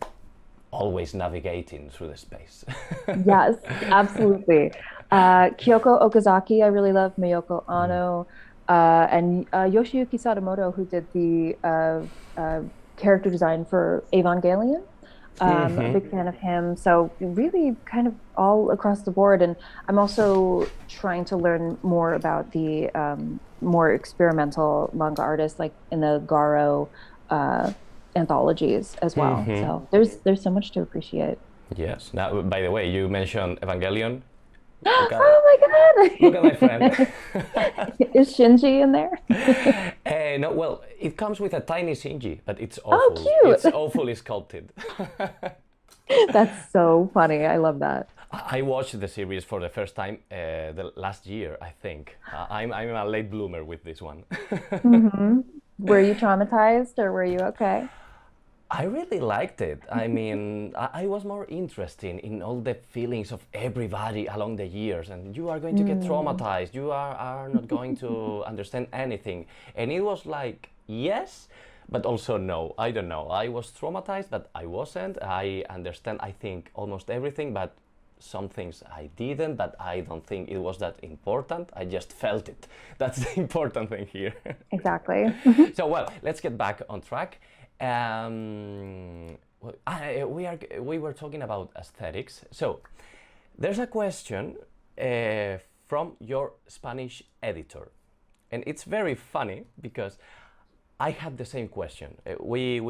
always navigating through the space. Yes, absolutely. Kyoko Okazaki, I really love. Miyoko Ano, and Yoshiyuki Sadamoto, who did the character design for Evangelion. A big fan of him. So really kind of all across the board. And I'm also trying to learn more about the more experimental manga artists, like in the Garo anthologies as well. So there's so much to appreciate. Yes. Now, by the way, you mentioned Evangelion. Oh my God! Look at my friend. Is Shinji in there? No, well, it comes with a tiny Shinji, but it's awful. Oh, cute! It's awfully sculpted. That's so funny. I love that. I watched the series for the first time the last year, I think. I'm a late bloomer with this one. Were you traumatized or were you okay? I really liked it. I mean, I was more interested in all the feelings of everybody along the years, and you are going to get traumatized. You are not going to understand anything. And it was like, yes, but also no. I don't know. I was traumatized, but I wasn't. I understand, I think, almost everything, but some things I didn't, but I don't think it was that important. I just felt it. That's the important thing here. Exactly. So, well, let's get back on track. We were talking about aesthetics. So there's a question from your Spanish editor, and it's very funny because I had the same question. We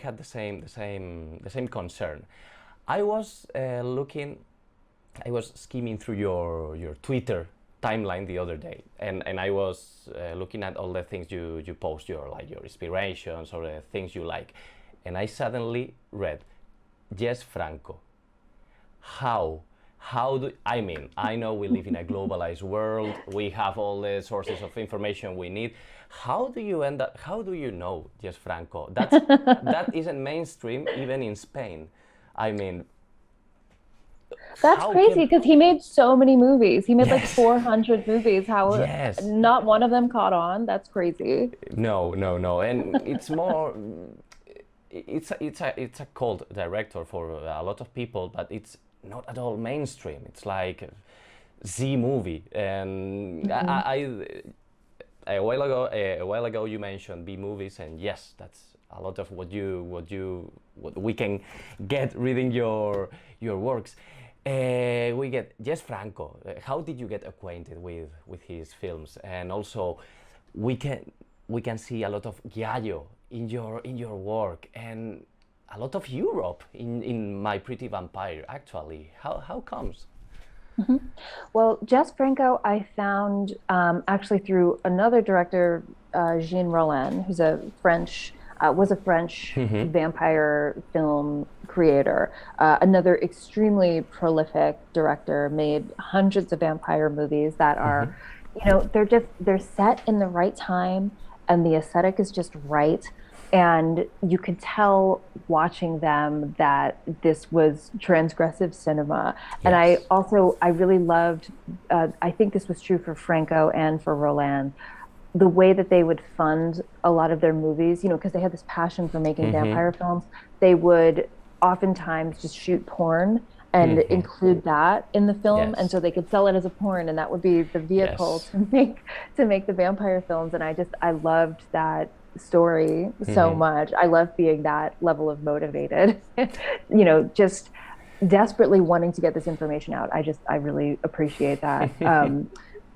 had the same concern. I was skimming through your Twitter timeline the other day, and I was looking at all the things you post, your inspirations or the things you like, and I suddenly read Jess Franco. How do I mean, I know we live in a globalized world, we have all the sources of information we need. How do you know Jess Franco? That isn't mainstream even in Spain. I mean, that's crazy because he made so many movies. He made like 400 movies. How not one of them caught on? That's crazy. No. And it's more, it's a cult director for a lot of people, but it's not at all mainstream. It's like a Z movie. And a while ago you mentioned B movies, and yes, that's a lot of what we can get reading your works. We get Jess Franco. How did you get acquainted with his films? And also, we can see a lot of Giallo in your work, and a lot of Europe in My Pretty Vampire. Actually, how comes? Well, Jess Franco I found actually through another director, Jean Rollin, who's was a French vampire film creator, another extremely prolific director, made hundreds of vampire movies that are, they're set in the right time, and the aesthetic is just right. and you could tell watching them that this was transgressive cinema. And Yes. I really loved, I think this was true for Franco and for Roland, the way that they would fund a lot of their movies, because they had this passion for making vampire films. They would oftentimes just shoot porn and include that in the film, Yes. and so they could sell it as a porn, and that would be the vehicle Yes. to make the vampire films. And I loved that story so much. I love being that level of motivated, just desperately wanting to get this information out. I really appreciate that.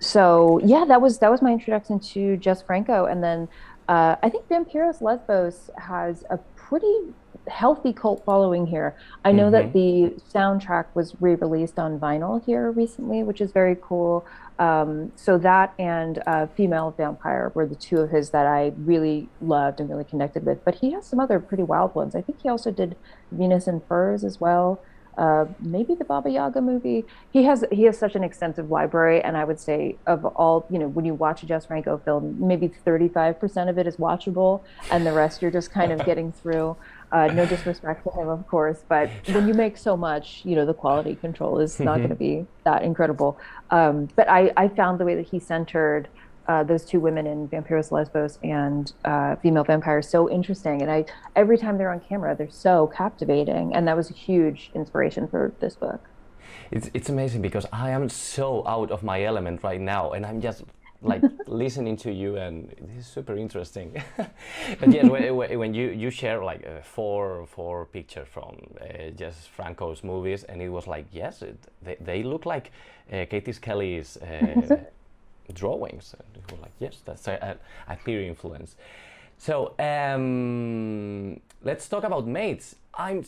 So yeah, that was my introduction to Jess Franco, and then I think Vampiros Lesbos has a pretty healthy cult following here. I know that the soundtrack was re-released on vinyl here recently, which is very cool. So that and Female Vampire were the two of his that I really loved and really connected with. But he has some other pretty wild ones. I think he also did Venus in Furs as well. Maybe the Baba Yaga movie. He has such an extensive library, and I would say of all, when you watch a Jess Franco film, maybe 35% of it is watchable, and the rest you're just kind of getting through. No disrespect to him, of course, but when you make so much, the quality control is not going to be that incredible. But I found the way that he centered those two women in Vampiros Lesbos and Female Vampire so interesting. And every time they're on camera, they're so captivating. And that was a huge inspiration for this book. It's amazing because I am so out of my element right now, and I'm just like listening to you, and this is super interesting. But yes, when you share like four pictures from Jess Franco's movies, and it was like, yes, they look like Katie Skelly's drawings. And it was like, yes, that's a clear influence. So let's talk about Mates. I'm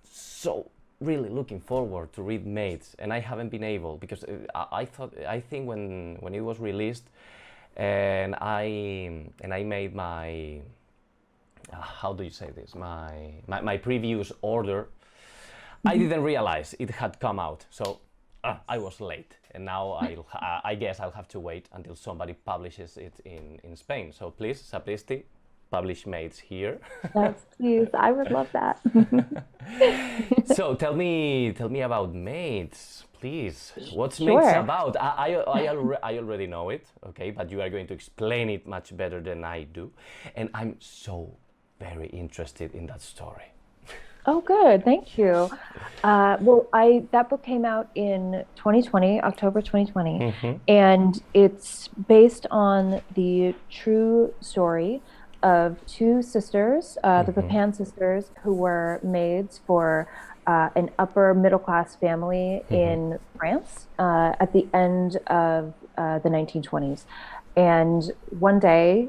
so really looking forward to read Mates, and I haven't been able because I think when it was released, and I made my how do you say this, my previous order, I didn't realize it had come out, so I was late, and now I guess I'll have to wait until somebody publishes it in Spain. So please, Sapristi, publish Mates here. Yes, please. I would love that. So tell me about Mates, please. What's Sure. Mates about? I already know it, okay, but you are going to explain it much better than I do, and I'm so very interested in that story. Oh, good. Thank you. Well, that book came out in 2020, October 2020, and it's based on the true story of two sisters, the Pepin sisters, who were maids for an upper middle class family in France at the end of the 1920s. And one day,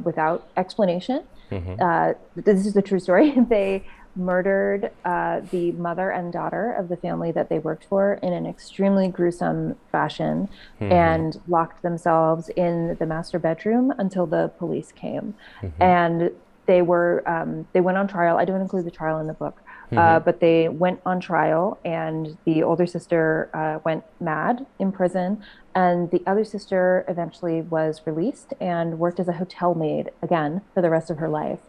without explanation, this is the true story, they murdered the mother and daughter of the family that they worked for in an extremely gruesome fashion and locked themselves in the master bedroom until the police came. And they went on trial. I don't include the trial in the book, but they went on trial, and the older sister went mad in prison, and the other sister eventually was released and worked as a hotel maid again for the rest of her life.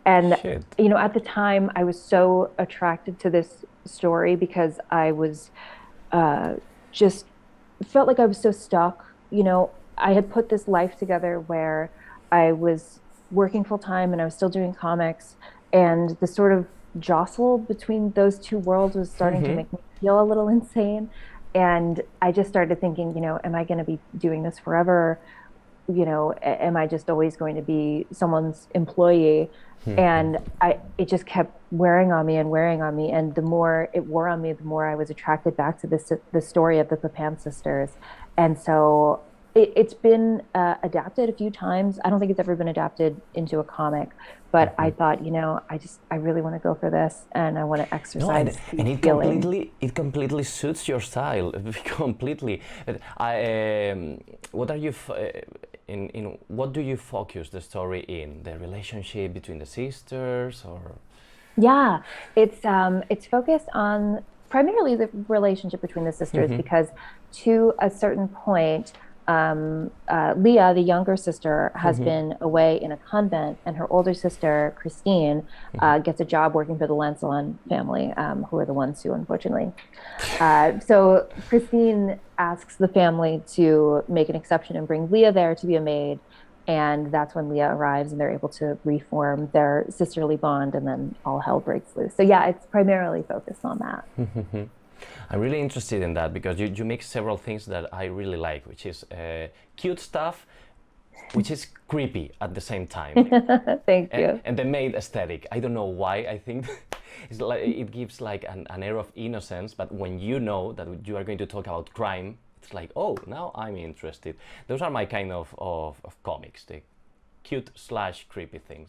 And, Shit. At the time, I was so attracted to this story because I was just felt like I was so stuck. I had put this life together where I was working full time and I was still doing comics, and the sort of jostle between those two worlds was starting to make me feel a little insane. And I just started thinking, am I going to be doing this forever? Am I just always going to be someone's employee? And it just kept wearing on me. And the more it wore on me, the more I was attracted back to the story of the Pepin sisters. And so it's been adapted a few times. I don't think it's ever been adapted into a comic, but I thought, I really want to go for this, and I want to exercise. And it completely suits your style, completely. What are you? In what do you focus the story in? The relationship between the sisters, or? Yeah, it's focused on primarily the relationship between the sisters because to a certain point, Leah, the younger sister, has been away in a convent, and her older sister, Christine, gets a job working for the Lancelin family, who are the ones who, unfortunately. So Christine asks the family to make an exception and bring Leah there to be a maid. And that's when Leah arrives and they're able to reform their sisterly bond, and then all hell breaks loose. So yeah, it's primarily focused on that. I'm really interested in that because you mix several things that I really like, which is cute stuff, which is creepy at the same time. Thank you. And the maid aesthetic. I don't know why. I think it's like, it gives like an air of innocence, but when you know that you are going to talk about crime, it's like, oh, now I'm interested. Those are my kind of comics, the cute/creepy things.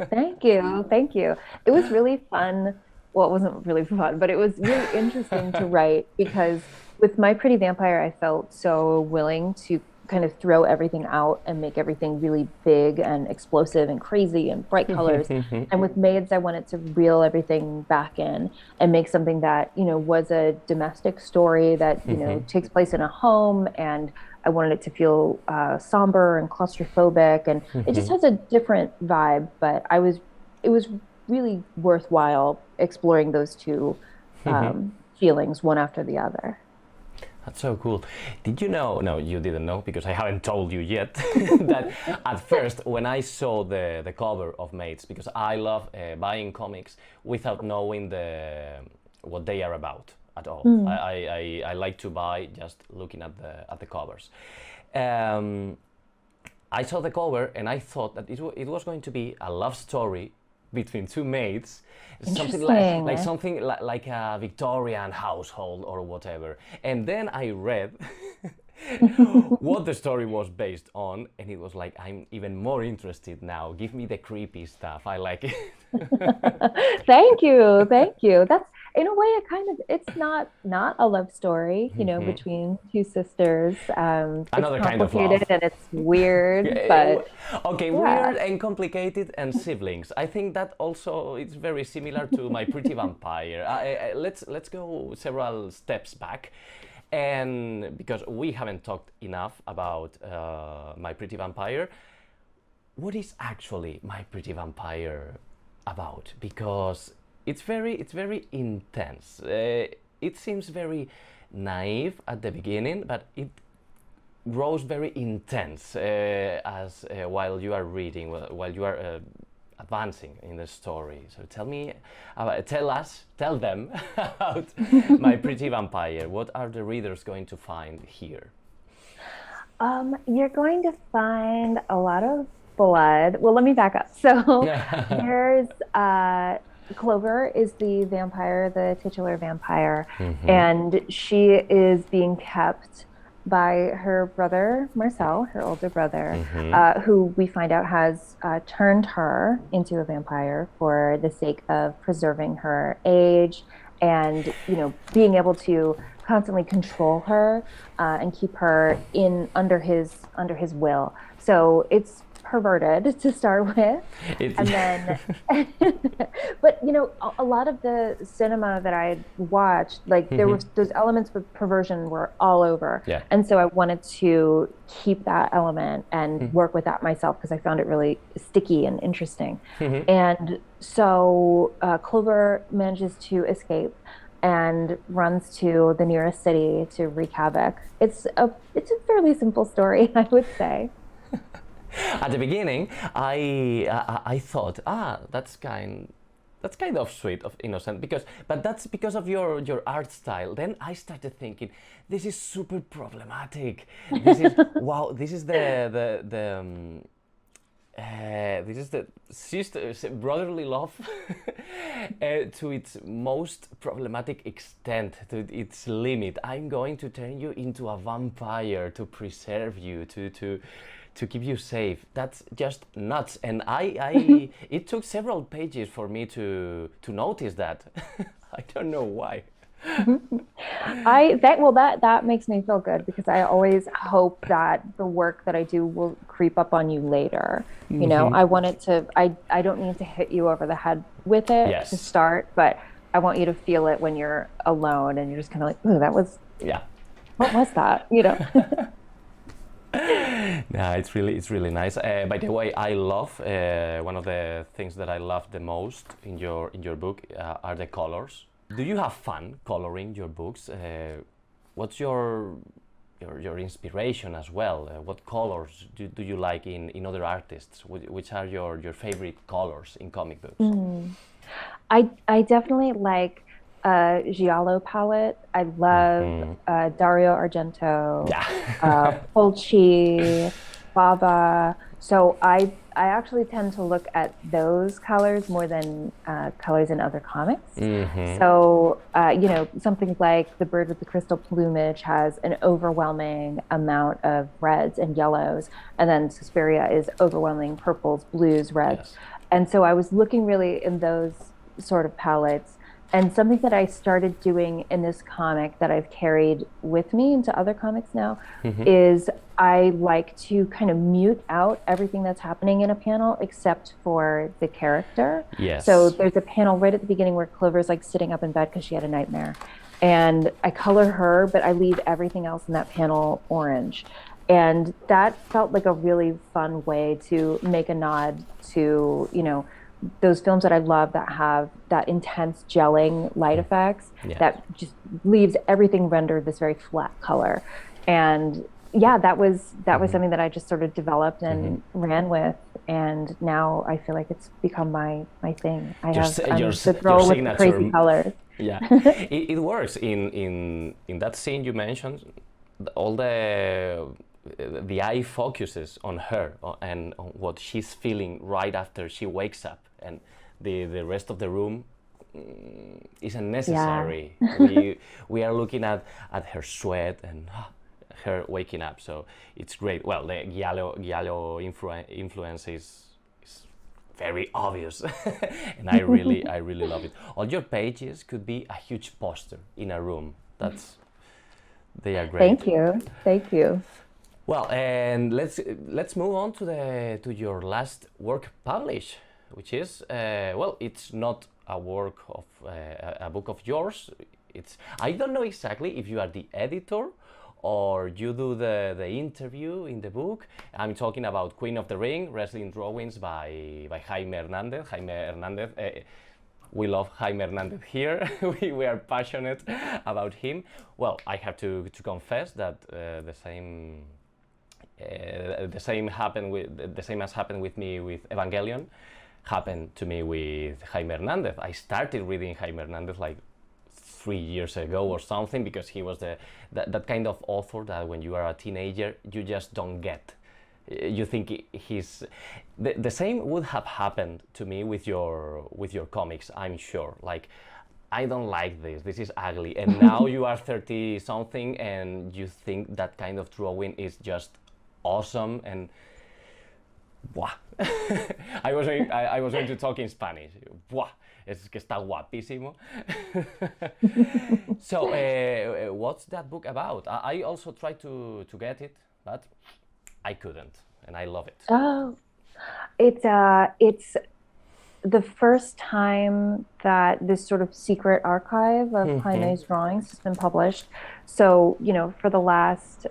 Thank you. Thank you. It was really fun. Well, it wasn't really fun, but it was really interesting to write because with My Pretty Vampire, I felt so willing to kind of throw everything out and make everything really big and explosive and crazy and bright colors. And with Maids, I wanted to reel everything back in and make something that, you know, was a domestic story that, you know, takes place in a home. And I wanted it to feel somber and claustrophobic. And it just has a different vibe, but it was really worthwhile exploring those two feelings, one after the other. That's so cool. Did you know, no, you didn't know because I haven't told you yet, that at first when I saw the cover of Maids, because I love buying comics without knowing what they are about at all. I like to buy just looking at the covers. I saw the cover and I thought that it was going to be a love story between two maids, something like a Victorian household or whatever. And then I read what the story was based on, and it was like, I'm even more interested now. Give me the creepy stuff. I like it. Thank you. That's, in a way, it's not a love story, you know, between two sisters. Another it's kind of love. complicated and it's weird, but okay, yeah. Weird and complicated and siblings. I think that also it's very similar to My Pretty Vampire. Let's go several steps back, and because we haven't talked enough about My Pretty Vampire, what is actually My Pretty Vampire about? Because it's very intense. It seems very naive at the beginning, but it grows very intense as while you are reading, while you are advancing in the story. So tell them about My Pretty Vampire. What are the readers going to find here? You're going to find a lot of blood. Well, let me back up. So there's Clover is the vampire, the titular vampire, and she is being kept by her brother, Marcel, her older brother, who we find out has turned her into a vampire for the sake of preserving her age and, you know, being able to constantly control her and keep her under his will. So it's perverted to start with, and then but you know, a lot of the cinema that I watched, like there were those elements with perversion were all over, and so I wanted to keep that element and work with that myself because I found it really sticky and interesting. And so Clover manages to escape and runs to the nearest city to wreak havoc. It's a fairly simple story, I would say. At the beginning, I thought, that's kind of sweet, of innocent, but that's because of your art style. Then I started thinking, this is super problematic. This is wow. This is the sister brotherly love to its most problematic extent, to its limit. I'm going to turn you into a vampire to preserve you, to keep you safe. That's just nuts. And I it took several pages for me to notice that. I don't know why. That makes me feel good because I always hope that the work that I do will creep up on you later. You know, I want it to, I don't need to hit you over the head with it to start, but I want you to feel it when you're alone and you're just kind of like, ooh, that was, what was that? You know? Yeah, it's really nice. By the way, I love one of the things that I love the most in your book are the colors. Do you have fun coloring your books? What's your inspiration as well? What colors do you like in other artists? Which are your favorite colors in comic books? I definitely like Giallo palette. I love Dario Argento, Yeah. Fulci, Baba. So I actually tend to look at those colors more than colors in other comics. So you know, something like The Bird with the Crystal Plumage has an overwhelming amount of reds and yellows, and then Suspiria is overwhelming purples, blues, reds. Yes. And so I was looking really in those sort of palettes. And something that I started doing in this comic that I've carried with me into other comics now is I like to kind of mute out everything that's happening in a panel except for the character. Yes. So there's a panel right at the beginning where Clover's like sitting up in bed because she had a nightmare. And I color her, but I leave everything else in that panel orange. And that felt like a really fun way to make a nod to, you know, those films that I love that have that intense gelling light effects that just leaves everything rendered this very flat color. And yeah, that was something that I just sort of developed and ran with, and now I feel like it's become my thing. I'm the girl with the crazy colors. Yeah, it works in that scene you mentioned. All the eye focuses on her and on what she's feeling right after she wakes up, and the rest of the room isn't necessary. Yeah. we are looking at her sweat and her waking up, so it's great. Well, the Giallo influence is very obvious, and I really love it. All your pages could be a huge poster in a room. They are great. Thank you. Well, and let's move on to your last work published, which is it's not a work of a book of yours. I don't know exactly if you are the editor or you do the interview in the book. I'm talking about Queen of the Ring, Wrestling Drawings by Jaime Hernandez. We love Jaime Hernandez here. we are passionate about him. Well, I have to confess that the same has happened with me with Evangelion, happened to me with Jaime Hernandez. I started reading Jaime Hernandez like 3 years ago or something, because he was that kind of author that when you are a teenager you just don't get. You think he's the same would have happened to me with your comics, I'm sure. Like, I don't like this is ugly, and now you are 30 something and you think that kind of drawing is just awesome, and ¡buah! I was going to talk in Spanish. ¡Buah! Es que está guapísimo. So, what's that book about? I also tried to get it, but I couldn't, and I love it. Oh, it's the first time that this sort of secret archive of Jaime's drawings has been published. So, you know, for the last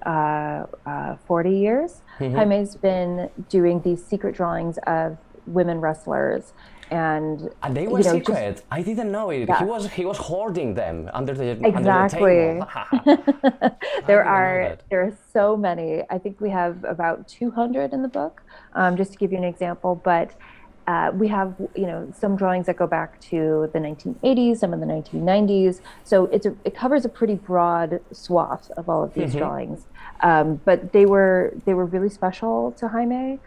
40 years, Jaime's been doing these secret drawings of women wrestlers. And they were secret. I didn't know it. Yeah. He was hoarding them under the table. There are so many. I think we have about 200 in the book, just to give you an example. But we have, you know, some drawings that go back to the 1980s, some in the 1990s. So it covers a pretty broad swath of all of these drawings. But they were really special to Jaime.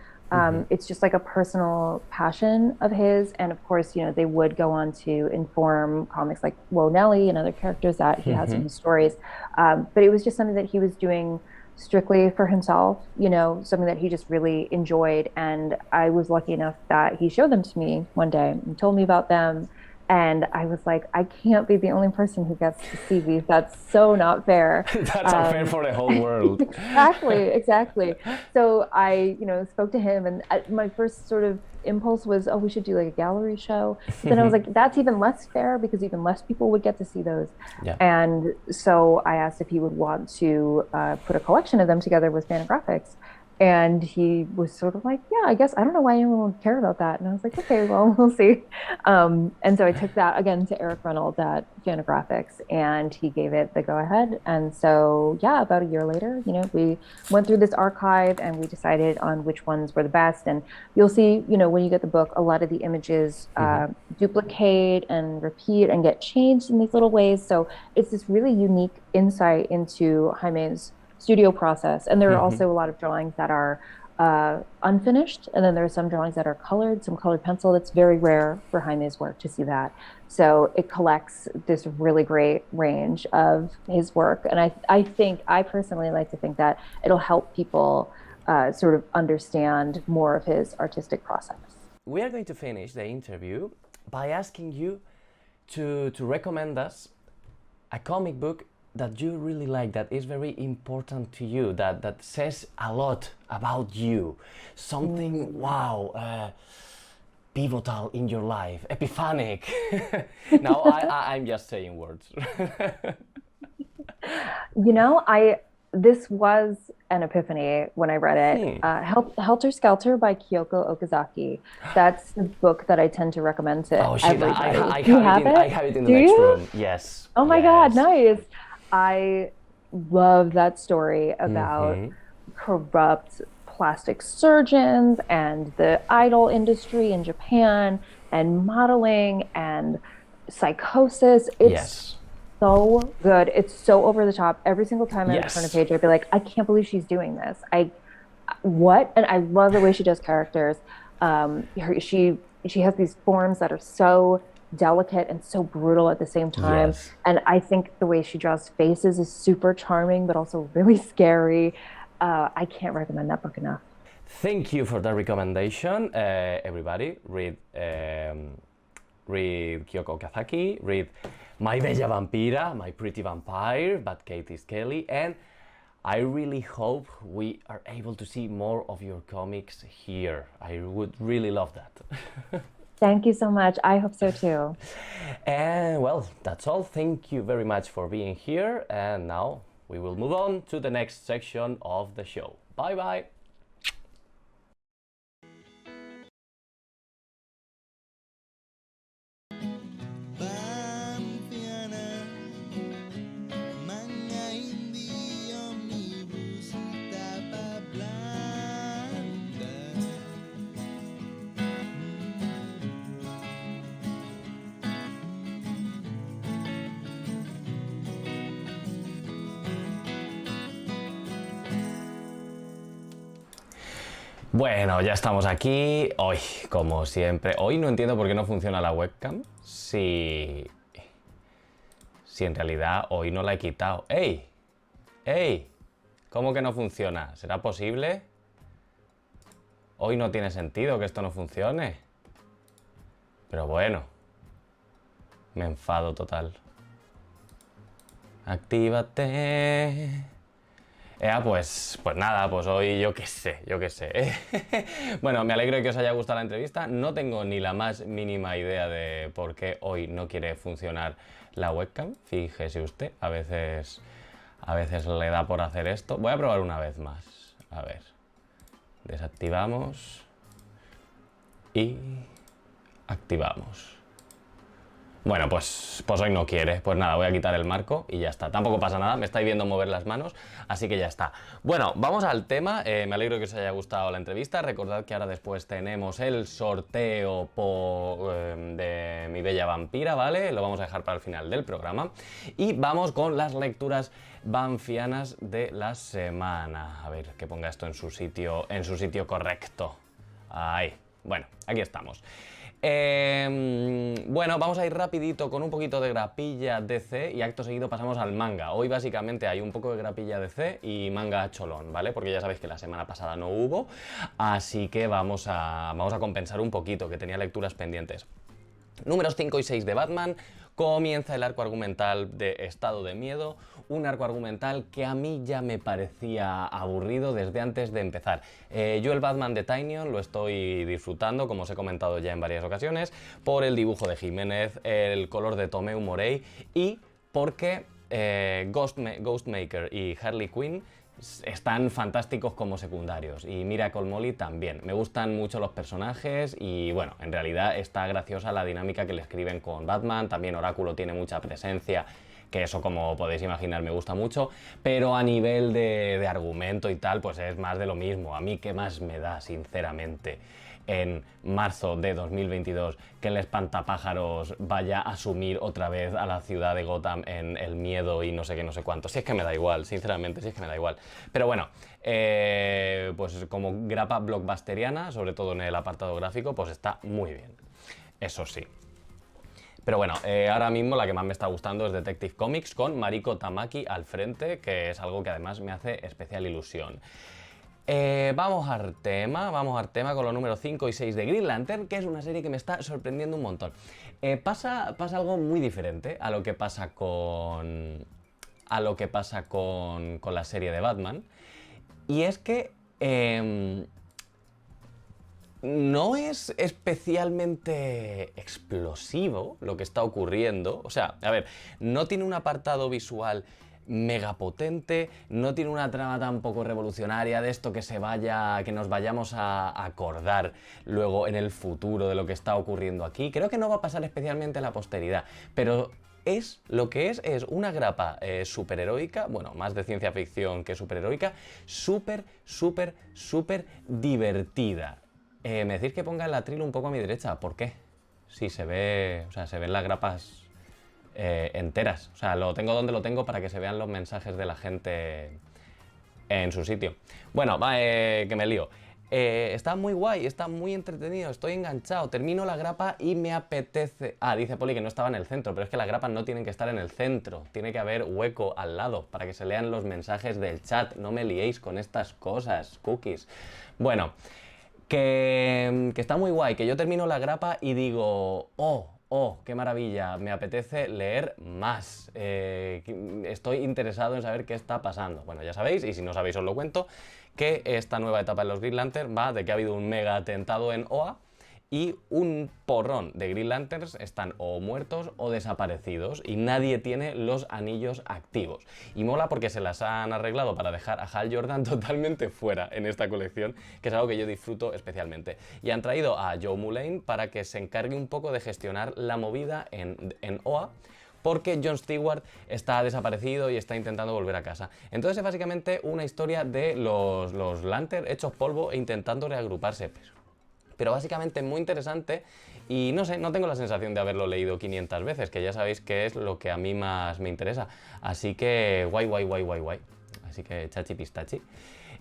It's just like a personal passion of his. And of course, you know, they would go on to inform comics like Whoa Nelly and other characters that he has in his stories. But it was just something that he was doing strictly for himself, you know, something that he just really enjoyed. And I was lucky enough that he showed them to me one day and told me about them. And I was like, I can't be the only person who gets to see these. That's so not fair. That's unfair for the whole world. Exactly. So I, you know, spoke to him, and my first sort of impulse was, oh, we should do like a gallery show. But then I was like, that's even less fair because even less people would get to see those. Yeah. And so I asked if he would want to put a collection of them together with Fantagraphics. And he was sort of like, yeah, I guess, I don't know why anyone would care about that. And I was like, okay, well, we'll see. And so I took that again to Eric Reynolds at Fantagraphics, and he gave it the go ahead. And so, yeah, about a year later, you know, we went through this archive and we decided on which ones were the best. And you'll see, you know, when you get the book, a lot of the images duplicate and repeat and get changed in these little ways. So it's this really unique insight into Jaime's studio process. And there are also a lot of drawings that are unfinished, and then there are some drawings that are colored, some colored pencil. That's very rare for Jaime's work to see that. So it collects this really great range of his work. And I personally like to think that it'll help people sort of understand more of his artistic process. We are going to finish the interview by asking you to recommend us a comic book that you really like, that is very important to you, that says a lot about you, something, wow, pivotal in your life, epiphanic. Now I'm just saying words. You know, this was an epiphany when I read it. Helter Skelter by Kyoko Okazaki. That's the book that I tend to recommend to everybody. I have it in the next room. Yes. Oh my God, nice. I love that story about corrupt plastic surgeons and the idol industry in Japan and modeling and psychosis. It's so good. It's so over the top. Every single time I would turn a page, I'd be like, I can't believe she's doing this. What? And I love the way she does characters. She has these forms that are so delicate and so brutal at the same time. And I think the way she draws faces is super charming, but also really scary. I can't recommend that book enough. Thank you for the recommendation, everybody. Read Kyoko Okazaki, read My Bella Vampira, My Pretty Vampire, by Katie Skelly, and I really hope we are able to see more of your comics here. I would really love that. Thank you so much. I hope so too. And well, that's all. Thank you very much for being here. And now we will move on to the next section of the show. Bye bye. Bueno, ya estamos aquí. Hoy, como siempre, hoy no entiendo por qué no funciona la webcam. Si en realidad hoy no la he quitado. ¡Ey! ¡Ey! ¿Cómo que no funciona? ¿Será posible? Hoy no tiene sentido que esto no funcione. Pero bueno, me enfado total. Actívate. Pues nada, pues hoy yo qué sé. Bueno, me alegro de que os haya gustado la entrevista. No tengo ni la más mínima idea de por qué hoy no quiere funcionar la webcam. Fíjese usted, a veces le da por hacer esto. Voy a probar una vez más. A ver. Desactivamos. Y activamos. Bueno, pues hoy no quiere. Pues nada, voy a quitar el marco y ya está. Tampoco pasa nada, me estáis viendo mover las manos, así que ya está. Bueno, vamos al tema. Me alegro que os haya gustado la entrevista. Recordad que ahora después tenemos el sorteo de Mi Bella Vampira, ¿vale? Lo vamos a dejar para el final del programa. Y vamos con las lecturas banfianas de la semana. A ver, que ponga esto en su sitio correcto. Ahí. Bueno, aquí estamos. Bueno, vamos a ir rapidito con un poquito de grapilla DC y acto seguido pasamos al manga. Hoy básicamente hay un poco de grapilla DC y manga cholón, ¿vale? Porque ya sabéis que la semana pasada no hubo, así que vamos a compensar un poquito, que tenía lecturas pendientes. Números 5 y 6 de Batman, comienza el arco argumental de Estado de Miedo, un arco argumental que a mí ya me parecía aburrido desde antes de empezar. Yo el Batman de Tynion lo estoy disfrutando, como os he comentado ya en varias ocasiones, por el dibujo de Jiménez, el color de Tomeu Morey y porque Ghostmaker y Harley Quinn están fantásticos como secundarios y Miracle Molly también. Me gustan mucho los personajes y bueno, en realidad está graciosa la dinámica que le escriben con Batman. También Oráculo tiene mucha presencia, que eso, como podéis imaginar, me gusta mucho, pero a nivel de argumento y tal, pues es más de lo mismo. A mí, ¿qué más me da, sinceramente, en marzo de 2022 que el espantapájaros vaya a asumir otra vez a la ciudad de Gotham en el miedo y no sé qué, no sé cuánto? Si es que me da igual, sinceramente, si es que me da igual. Pero bueno, pues como grapa blockbusteriana, sobre todo en el apartado gráfico, pues está muy bien. Eso sí. Pero bueno, ahora mismo la que más me está gustando es Detective Comics con Mariko Tamaki al frente, que es algo que además me hace especial ilusión. Vamos al tema con los números 5 y 6 de Green Lantern, que es una serie que me está sorprendiendo un montón. Pasa algo muy diferente a lo que pasa con la serie de Batman, y es que no es especialmente explosivo lo que está ocurriendo. O sea, a ver, no tiene un apartado visual mega potente, no tiene una trama tampoco revolucionaria de esto que nos vayamos a acordar luego en el futuro de lo que está ocurriendo aquí. Creo que no va a pasar especialmente a la posteridad, pero es lo que es una grapa superheroica, bueno, más de ciencia ficción que superheroica, súper divertida. Me decís que ponga el atril un poco a mi derecha, ¿por qué? Sí, se ve, o sea, se ven las grapas enteras. O sea, lo tengo donde lo tengo para que se vean los mensajes de la gente en su sitio. Bueno, que me lío. Está muy guay, está muy entretenido, estoy enganchado, termino la grapa y me apetece... Ah, dice Poli que no estaba en el centro, pero es que las grapas no tienen que estar en el centro, tiene que haber hueco al lado para que se lean los mensajes del chat, no me liéis con estas cosas, cookies. Bueno, que está muy guay, que yo termino la grapa y digo, oh, qué maravilla, me apetece leer más, estoy interesado en saber qué está pasando. Bueno, ya sabéis, y si no sabéis os lo cuento, que esta nueva etapa en los Green Lantern va de que ha habido un mega atentado en Oa y un porrón de Green Lanterns están o muertos o desaparecidos y nadie tiene los anillos activos. Y mola porque se las han arreglado para dejar a Hal Jordan totalmente fuera en esta colección, que es algo que yo disfruto especialmente. Y han traído a Joe Mulane para que se encargue un poco de gestionar la movida en Oa, porque John Stewart está desaparecido y está intentando volver a casa. Entonces es básicamente una historia de los Lantern hechos polvo e intentando reagruparse. Pero básicamente muy interesante y no sé, no tengo la sensación de haberlo leído 500 veces, que ya sabéis que es lo que a mí más me interesa. Así que guay. Así que chachi pistachi.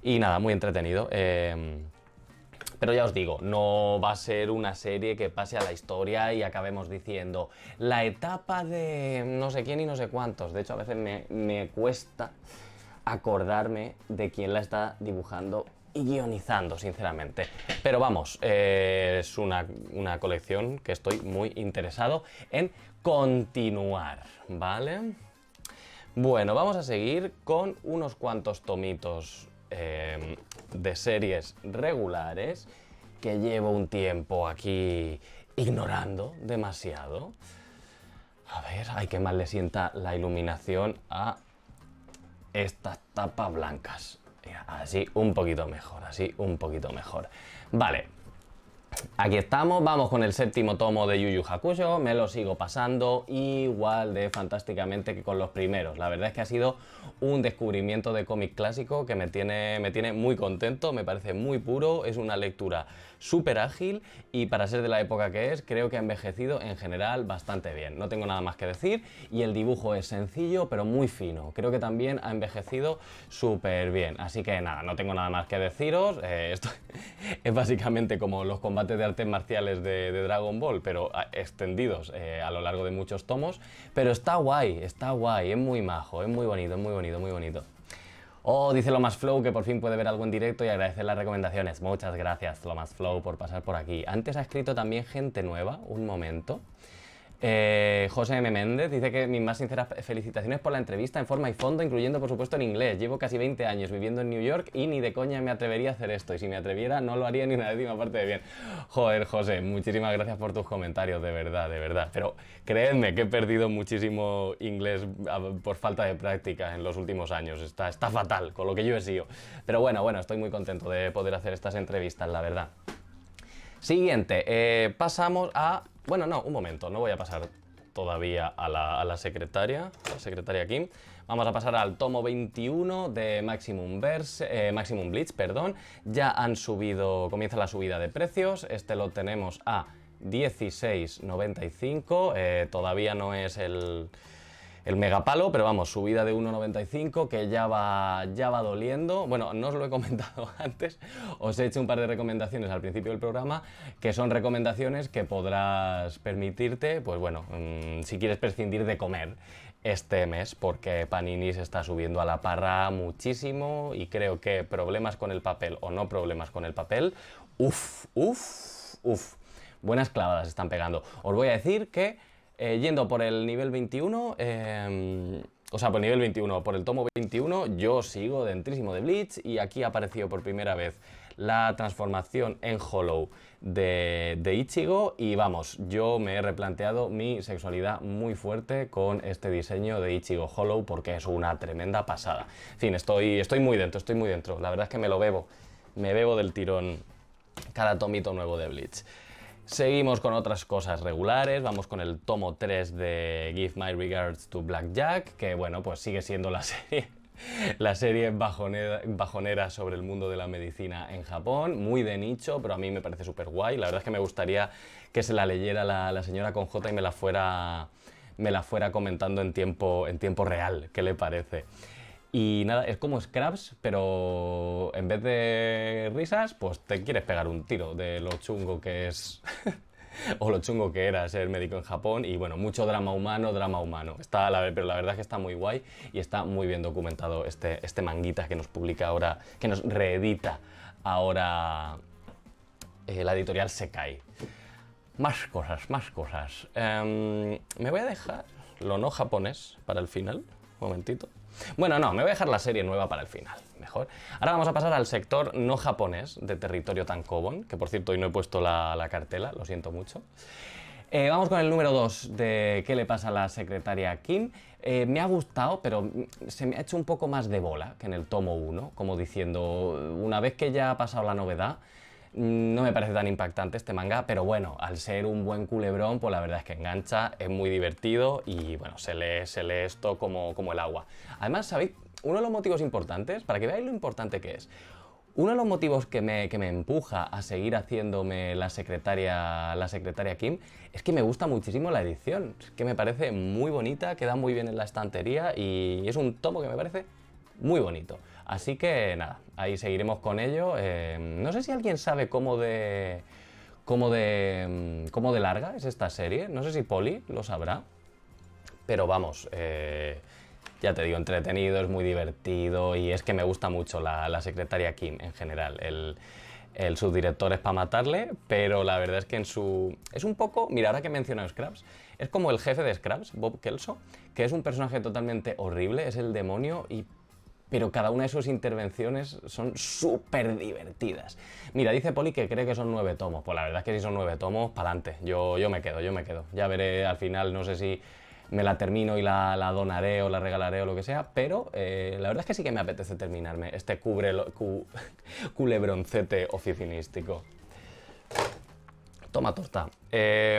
Y nada, muy entretenido. Pero ya os digo, no va a ser una serie que pase a la historia y acabemos diciendo la etapa de no sé quién y no sé cuántos. De hecho, a veces me cuesta acordarme de quién la está dibujando y guionizando, sinceramente. Pero vamos, es una colección que estoy muy interesado en continuar, ¿vale? Bueno, vamos a seguir con unos cuantos tomitos de series regulares que llevo un tiempo aquí ignorando demasiado. A ver, ay, qué mal le sienta la iluminación a estas tapas blancas. Así un poquito mejor, así un poquito mejor. Vale, aquí estamos, vamos con el séptimo tomo de Yu Yu Hakusho, me lo sigo pasando igual de fantásticamente que con los primeros. La verdad es que ha sido un descubrimiento de cómic clásico que me tiene muy contento, me parece muy puro, es una lectura súper ágil y para ser de la época que es, creo que ha envejecido en general bastante bien. No tengo nada más que decir y el dibujo es sencillo pero muy fino. Creo que también ha envejecido súper bien. Así que nada, no tengo nada más que deciros. Esto es básicamente como los combates de artes marciales de Dragon Ball, pero extendidos a lo largo de muchos tomos. Pero está guay, es muy majo, es muy bonito, muy bonito. Oh, dice Lomas Flow que por fin puede ver algo en directo y agradecer las recomendaciones. Muchas gracias, Lomas Flow, por pasar por aquí. Antes ha escrito también gente nueva, un momento. José M. Méndez dice que mis más sinceras felicitaciones por la entrevista en forma y fondo, incluyendo por supuesto en inglés. Llevo casi 20 años viviendo en New York y ni de coña me atrevería a hacer esto. Y si me atreviera no lo haría ni una décima parte de bien. Joder, José, muchísimas gracias por tus comentarios, de verdad, de verdad. Pero creedme que he perdido muchísimo inglés por falta de práctica en los últimos años. Está fatal con lo que yo he sido. Pero bueno, estoy muy contento de poder hacer estas entrevistas, la verdad. Siguiente, pasamos a... Bueno, no, un momento, no voy a pasar todavía a la secretaria Kim. Vamos a pasar al tomo 21 de Maximum Bleach, perdón. Ya han subido, comienza la subida de precios. Este lo tenemos a 16,95. Todavía no es el megapalo, pero vamos, subida de 1,95 que ya va doliendo. Bueno, no os lo he comentado antes, os he hecho un par de recomendaciones al principio del programa, que son recomendaciones que podrás permitirte, pues bueno, si quieres prescindir de comer este mes, porque Panini se está subiendo a la parra muchísimo y creo que problemas con el papel o no problemas con el papel, buenas clavadas están pegando. Os voy a decir que yendo por el nivel 21, o sea, por el nivel 21, por el tomo 21, yo sigo dentrísimo de Bleach y aquí ha aparecido por primera vez la transformación en Hollow de Ichigo y vamos, yo me he replanteado mi sexualidad muy fuerte con este diseño de Ichigo Hollow porque es una tremenda pasada. En fin, estoy muy dentro, la verdad es que me bebo del tirón cada tomito nuevo de Bleach. Seguimos con otras cosas regulares, vamos con el tomo 3 de Give My Regards to Blackjack, que bueno, pues sigue siendo la serie bajonera sobre el mundo de la medicina en Japón, muy de nicho, pero a mí me parece súper guay. La verdad es que me gustaría que se la leyera la señora con J y me la fuera comentando en tiempo real, ¿qué le parece? Y nada, es como Scraps, pero en vez de risas, pues te quieres pegar un tiro de lo chungo que es o lo chungo que era ser médico en Japón y bueno, mucho drama humano. Pero la verdad es que está muy guay y está muy bien documentado este manguita que nos publica ahora, que nos reedita ahora la editorial Sekai. Más cosas. Me voy a dejar lo no japonés para el final, un momentito. Bueno, no, me voy a dejar la serie nueva para el final, mejor. Ahora vamos a pasar al sector no japonés de Territorio Tankobon, que por cierto hoy no he puesto la cartela, lo siento mucho. Vamos con el número 2 de ¿Qué le pasa a la secretaria Kim? Me ha gustado, pero se me ha hecho un poco más de bola que en el tomo 1, como diciendo, una vez que ya ha pasado la novedad, no me parece tan impactante este manga, pero bueno, al ser un buen culebrón, pues la verdad es que engancha, es muy divertido y bueno, se lee esto como el agua. Además, ¿sabéis? Uno de los motivos importantes, para que veáis lo importante que es, uno de los motivos que me empuja a seguir haciéndome la secretaria Kim es que me gusta muchísimo la edición, es que me parece muy bonita, queda muy bien en la estantería y es un tomo que me parece muy bonito. Así que nada, ahí seguiremos con ello. No sé si alguien sabe cómo de larga es esta serie. No sé si Poli lo sabrá. Pero vamos, ya te digo, entretenido, es muy divertido y es que me gusta mucho la secretaria Kim en general. El subdirector es para matarle, pero la verdad es que es un poco... Mira, ahora que he mencionado Scraps, es como el jefe de Scraps, Bob Kelso, que es un personaje totalmente horrible, es el demonio pero cada una de sus intervenciones son súper divertidas. Mira, dice Poli que cree que son 9 tomos. Pues la verdad es que si son 9 tomos, pa'lante. Yo me quedo. Ya veré al final, no sé si me la termino y la donaré o la regalaré o lo que sea, pero la verdad es que sí que me apetece terminarme este culebroncete oficinístico. Toma torta.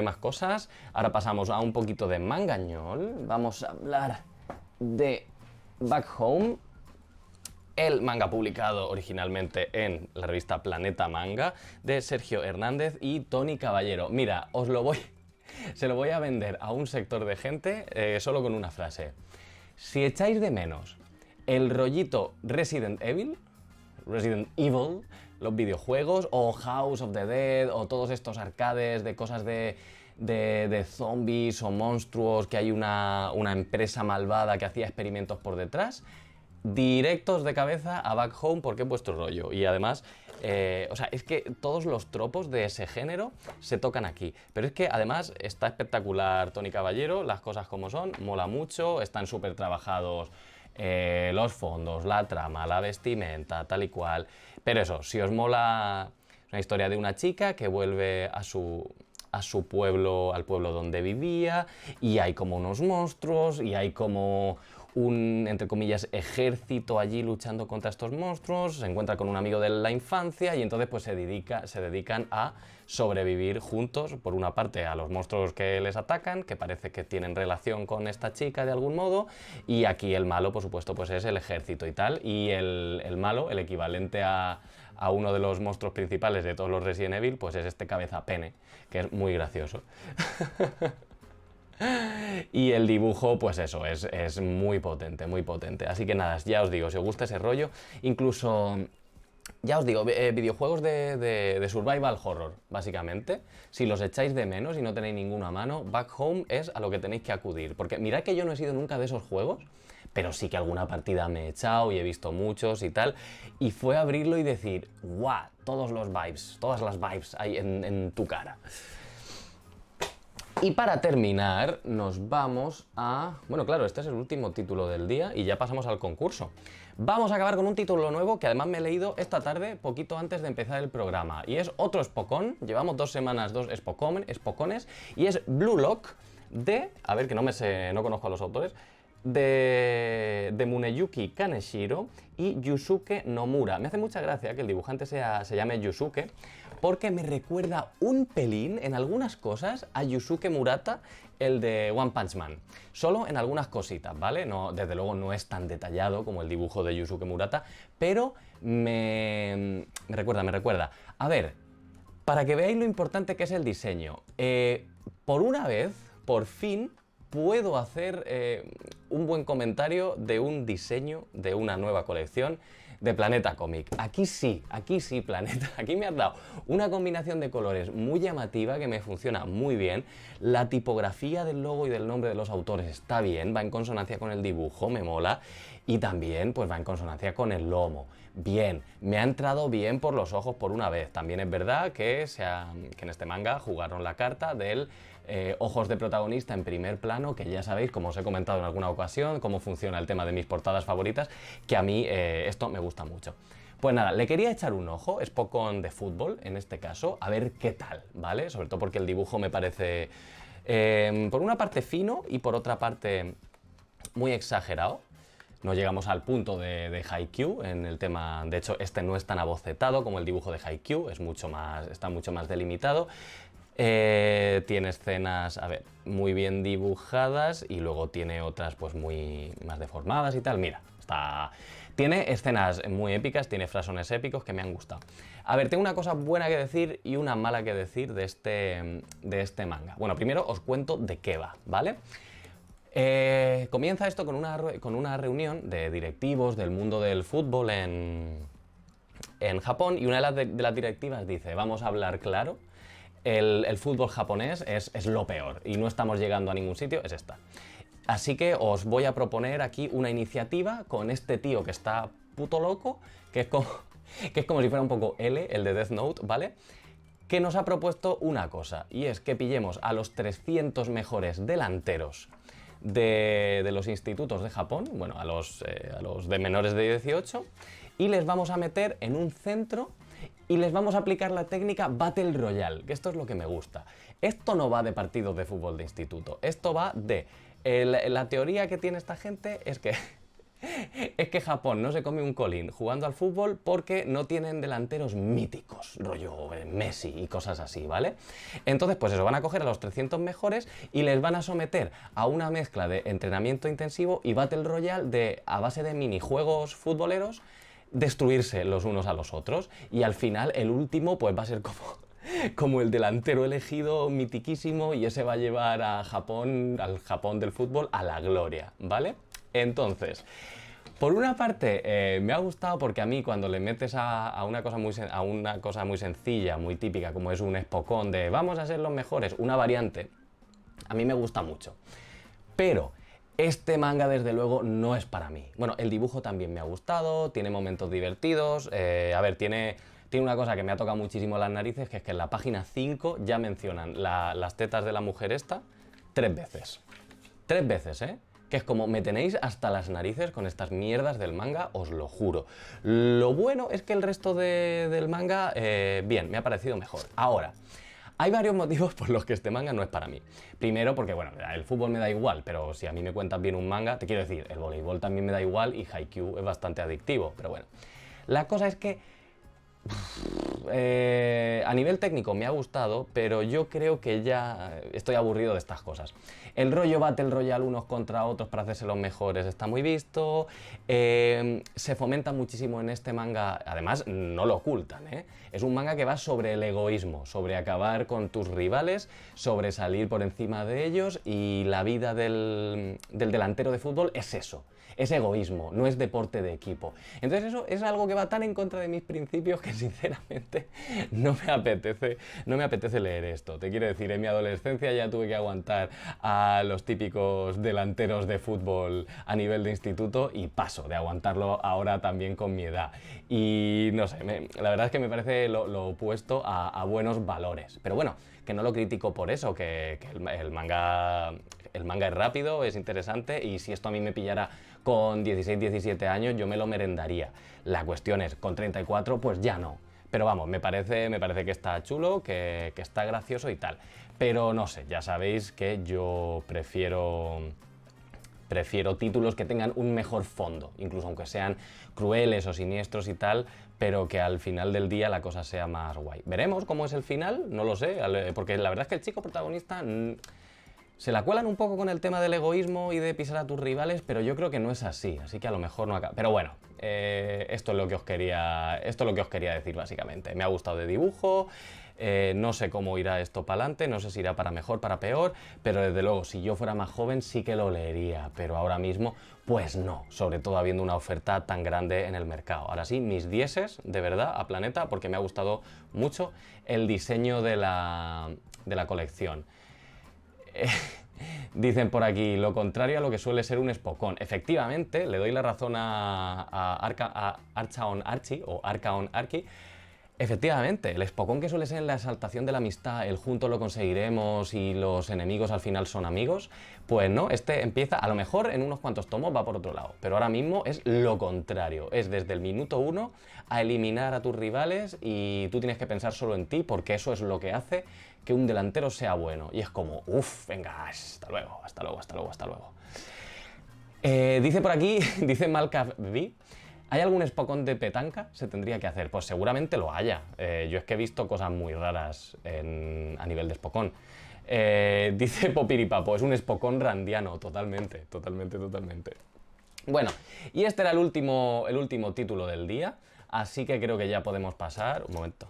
Más cosas. Ahora pasamos a un poquito de mangañol. Vamos a hablar de Back Home. El manga publicado originalmente en la revista Planeta Manga de Sergio Hernández y Tony Caballero. Mira, se lo voy a vender a un sector de gente solo con una frase. Si echáis de menos el rollito Resident Evil, los videojuegos o House of the Dead o todos estos arcades de cosas de zombies o monstruos que hay una empresa malvada que hacía experimentos por detrás, directos de cabeza a Back Home porque es vuestro rollo. Y además, o sea, es que todos los tropos de ese género se tocan aquí. Pero es que además está espectacular Tony Caballero, las cosas como son, mola mucho, están súper trabajados los fondos, la trama, la vestimenta, tal y cual. Pero eso, si os mola una historia de una chica que vuelve a su pueblo, al pueblo donde vivía, y hay como unos monstruos, y hay como un, entre comillas, ejército allí luchando contra estos monstruos, se encuentra con un amigo de la infancia y entonces pues se dedican a sobrevivir juntos, por una parte a los monstruos que les atacan, que parece que tienen relación con esta chica de algún modo, y aquí el malo, por supuesto, pues es el ejército y tal, y el malo, el equivalente a uno de los monstruos principales de todos los Resident Evil, pues es este cabeza pene, que es muy gracioso. Y el dibujo, pues eso, es muy potente, muy potente. Así que nada, ya os digo, si os gusta ese rollo, incluso, ya os digo, videojuegos de survival horror, básicamente, si los echáis de menos y no tenéis ninguno a mano, Back Home es a lo que tenéis que acudir. Porque mirad que yo no he sido nunca de esos juegos, pero sí que alguna partida me he echado y he visto muchos y tal, y fue abrirlo y decir, ¡guau! Todos los vibes, todas las vibes ahí en tu cara. Y para terminar, nos vamos a... Bueno, claro, este es el último título del día y ya pasamos al concurso. Vamos a acabar con un título nuevo que además me he leído esta tarde, poquito antes de empezar el programa. Y es otro Spokon, llevamos 2 semanas, 2 Spokones, y es Blue Lock de... A ver, que no conozco a los autores. De Muneyuki Kaneshiro y Yusuke Nomura. Me hace mucha gracia que el dibujante se llame Yusuke, porque me recuerda un pelín en algunas cosas a Yusuke Murata, el de One Punch Man. Solo en algunas cositas, ¿vale? No, desde luego no es tan detallado como el dibujo de Yusuke Murata, pero me recuerda. A ver, para que veáis lo importante que es el diseño. Por una vez, por fin, puedo hacer un buen comentario de un diseño de una nueva colección de Planeta Comic. Aquí sí, Planeta. Aquí me has dado una combinación de colores muy llamativa que me funciona muy bien. La tipografía del logo y del nombre de los autores está bien, va en consonancia con el dibujo, me mola. Y también pues va en consonancia con el lomo. Bien, me ha entrado bien por los ojos por una vez. También es verdad que en este manga jugaron la carta del ojos de protagonista en primer plano, que ya sabéis, como os he comentado en alguna ocasión, cómo funciona el tema de mis portadas favoritas, que a mí esto me gusta mucho. Pues nada, le quería echar un ojo, Spokon de fútbol en este caso, a ver qué tal, ¿vale? Sobre todo porque el dibujo me parece, por una parte fino y por otra parte muy exagerado. No llegamos al punto de Haikyuu en el tema, de hecho este no es tan abocetado como el dibujo de Haikyuu, está mucho más delimitado. Tiene escenas, a ver, muy bien dibujadas y luego tiene otras pues muy más deformadas y tal. Mira, tiene escenas muy épicas, tiene frasones épicos que me han gustado. A ver, tengo una cosa buena que decir y una mala que decir de este manga. Bueno, primero os cuento de qué va, ¿vale? Comienza esto con una reunión de directivos del mundo del fútbol en Japón, y una de las directivas dice, vamos a hablar claro, el fútbol japonés es lo peor y no estamos llegando a ningún sitio, es esta. Así que os voy a proponer aquí una iniciativa con este tío que está puto loco, que es como si fuera un poco L, el de Death Note, ¿vale? Que nos ha propuesto una cosa, y es que pillemos a los 300 mejores delanteros de los institutos de Japón, bueno, a los de menores de 18, y les vamos a meter en un centro y les vamos a aplicar la técnica Battle Royale, que esto es lo que me gusta. Esto no va de partidos de fútbol de instituto, esto va de... la teoría que tiene esta gente es que Japón no se come un colín jugando al fútbol porque no tienen delanteros míticos, rollo Messi y cosas así, ¿vale? Entonces, pues eso, van a coger a los 300 mejores y les van a someter a una mezcla de entrenamiento intensivo y Battle Royale a base de minijuegos futboleros, destruirse los unos a los otros, y al final el último pues va a ser como el delantero elegido mitiquísimo, y ese va a llevar al Japón del fútbol a la gloria, ¿vale? Entonces, por una parte me ha gustado porque a mí cuando le metes a una cosa muy sencilla, muy típica, como es un Spokon de vamos a ser los mejores, una variante, a mí me gusta mucho. Pero Este manga, desde luego, no es para mí. Bueno, el dibujo también me ha gustado, tiene momentos divertidos. A ver, tiene una cosa que me ha tocado muchísimo las narices, que es que en la página 5 ya mencionan las tetas de la mujer esta 3 veces. 3 veces, ¿eh? Que es como, me tenéis hasta las narices con estas mierdas del manga, os lo juro. Lo bueno es que el resto del manga, bien, me ha parecido mejor. Ahora, hay varios motivos por los que este manga no es para mí. Primero porque, bueno, el fútbol me da igual, pero si a mí me cuentas bien un manga, te quiero decir, el voleibol también me da igual y Haikyuu es bastante adictivo, pero bueno. La cosa es que a nivel técnico me ha gustado, pero yo creo que ya estoy aburrido de estas cosas. El rollo Battle Royale unos contra otros para hacerse los mejores está muy visto. Se fomenta muchísimo en este manga, además no lo ocultan, ¿eh? Es un manga que va sobre el egoísmo, sobre acabar con tus rivales, sobre salir por encima de ellos, y la vida del delantero de fútbol es eso. Es egoísmo, no es deporte de equipo. Entonces eso es algo que va tan en contra de mis principios que sinceramente no me apetece leer esto. Te quiero decir, en mi adolescencia ya tuve que aguantar a los típicos delanteros de fútbol a nivel de instituto y paso de aguantarlo ahora también con mi edad. Y no sé, la verdad es que me parece lo opuesto a buenos valores. Pero bueno, que no lo critico por eso, que el manga es rápido, es interesante, y si esto a mí me pillara con 16, 17 años yo me lo merendaría. La cuestión es, con 34 pues ya no. Pero vamos, me parece que está chulo, que está gracioso y tal. Pero no sé, ya sabéis que yo prefiero títulos que tengan un mejor fondo, incluso aunque sean crueles o siniestros y tal, pero que al final del día la cosa sea más guay. Veremos cómo es el final, no lo sé, porque la verdad es que el chico protagonista se la cuelan un poco con el tema del egoísmo y de pisar a tus rivales, pero yo creo que no es así que a lo mejor no acaba. Pero bueno, esto es lo que os quería decir básicamente. Me ha gustado de dibujo. No sé cómo irá esto para adelante, no sé si irá para mejor, para peor, pero desde luego si yo fuera más joven sí que lo leería, pero ahora mismo pues no, sobre todo habiendo una oferta tan grande en el mercado. Ahora sí, mis dieces de verdad a Planeta, porque me ha gustado mucho el diseño de la colección. Dicen por aquí, lo contrario a lo que suele ser un espocón. Efectivamente, le doy la razón a Archaon Archie, o Archaon Archie. Efectivamente, el espocón que suele ser la exaltación de la amistad, el juntos lo conseguiremos y los enemigos al final son amigos, pues no, este empieza, a lo mejor en unos cuantos tomos va por otro lado, pero ahora mismo es lo contrario, es desde el minuto 1 a eliminar a tus rivales y tú tienes que pensar solo en ti, porque eso es lo que hace que un delantero sea bueno, y es como, uff, venga, hasta luego, hasta luego, hasta luego, hasta luego. Dice por aquí, dice Malkav V, ¿hay algún espocón de petanca? Se tendría que hacer. Pues seguramente lo haya. Yo es que he visto cosas muy raras a nivel de espocón. Dice Popiripapo, es un espocón randiano, totalmente. Bueno, y este era el último título del día, así que creo que ya podemos pasar... Un momento.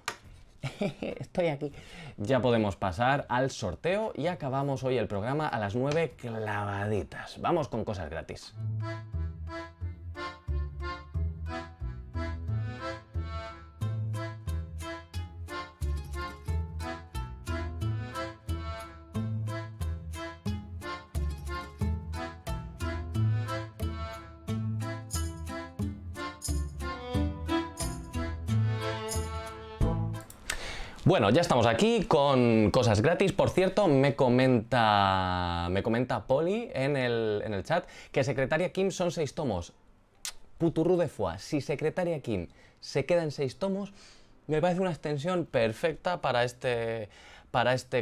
Estoy aquí. Ya podemos pasar al sorteo y acabamos hoy el programa a las 9 clavaditas. Vamos con cosas gratis. Bueno, ya estamos aquí con cosas gratis. Por cierto, me comenta Poli en el chat que Secretaria Kim son 6 tomos. Puturru de foie. Si Secretaria Kim se queda en 6 tomos, me parece una extensión perfecta para este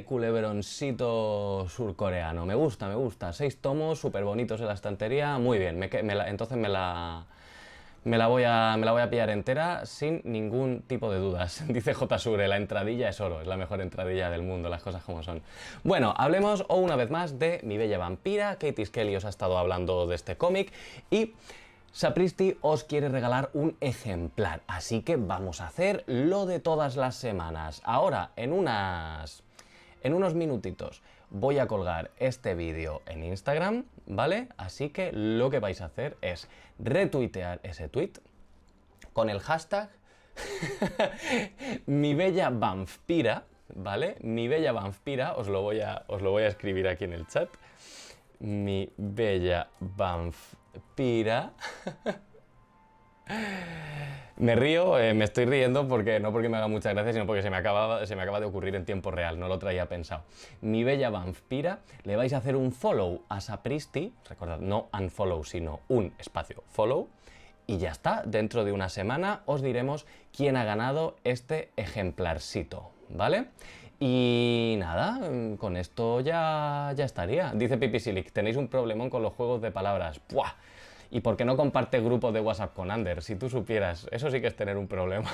culebroncito surcoreano. Me gusta. 6 tomos, súper bonitos en la estantería. Muy bien, entonces me la voy a pillar entera sin ningún tipo de dudas. Dice J. Sure, la entradilla es oro, es la mejor entradilla del mundo, las cosas como son. Bueno, hablemos una vez más de Mi Bella Vampira. Katie Skelly os ha estado hablando de este cómic y Sapristi os quiere regalar un ejemplar. Así que vamos a hacer lo de todas las semanas. Ahora, en unos minutitos, voy a colgar este vídeo en Instagram, ¿vale? Así que lo que vais a hacer es retuitear ese tweet con el hashtag Mi Bella Vampira, ¿vale? Mi Bella Vampira, os lo voy a escribir aquí en el chat. mi bella vampira. Me río, me estoy riendo porque no porque me haga mucha gracia, sino porque se me acaba de ocurrir en tiempo real, no lo traía pensado. Mi bella vampira, le vais a hacer un follow a Sapristi, recordad, no unfollow, sino un espacio follow, y ya está, dentro de una semana os diremos quién ha ganado este ejemplarcito, ¿vale? Y nada, con esto ya estaría. Dice Pipisilic, tenéis un problemón con los juegos de palabras. ¡Buah! ¿Y por qué no comparte grupos de WhatsApp con Ander? Si tú supieras, eso sí que es tener un problema.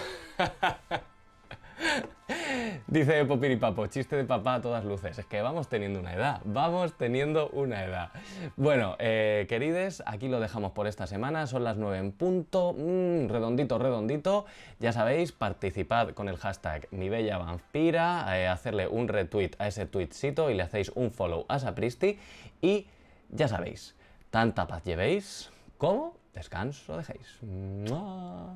Dice Popiripapo, chiste de papá a todas luces. Es que vamos teniendo una edad, vamos teniendo una edad. Bueno, querides, aquí lo dejamos por esta semana. Son las 9 en punto. Redondito, redondito. Ya sabéis, participad con el hashtag MiBellaVampira, hacerle un retweet a ese tweetcito y le hacéis un follow a Sapristi. Y ya sabéis, tanta paz llevéis como descanso dejéis. ¡Mua!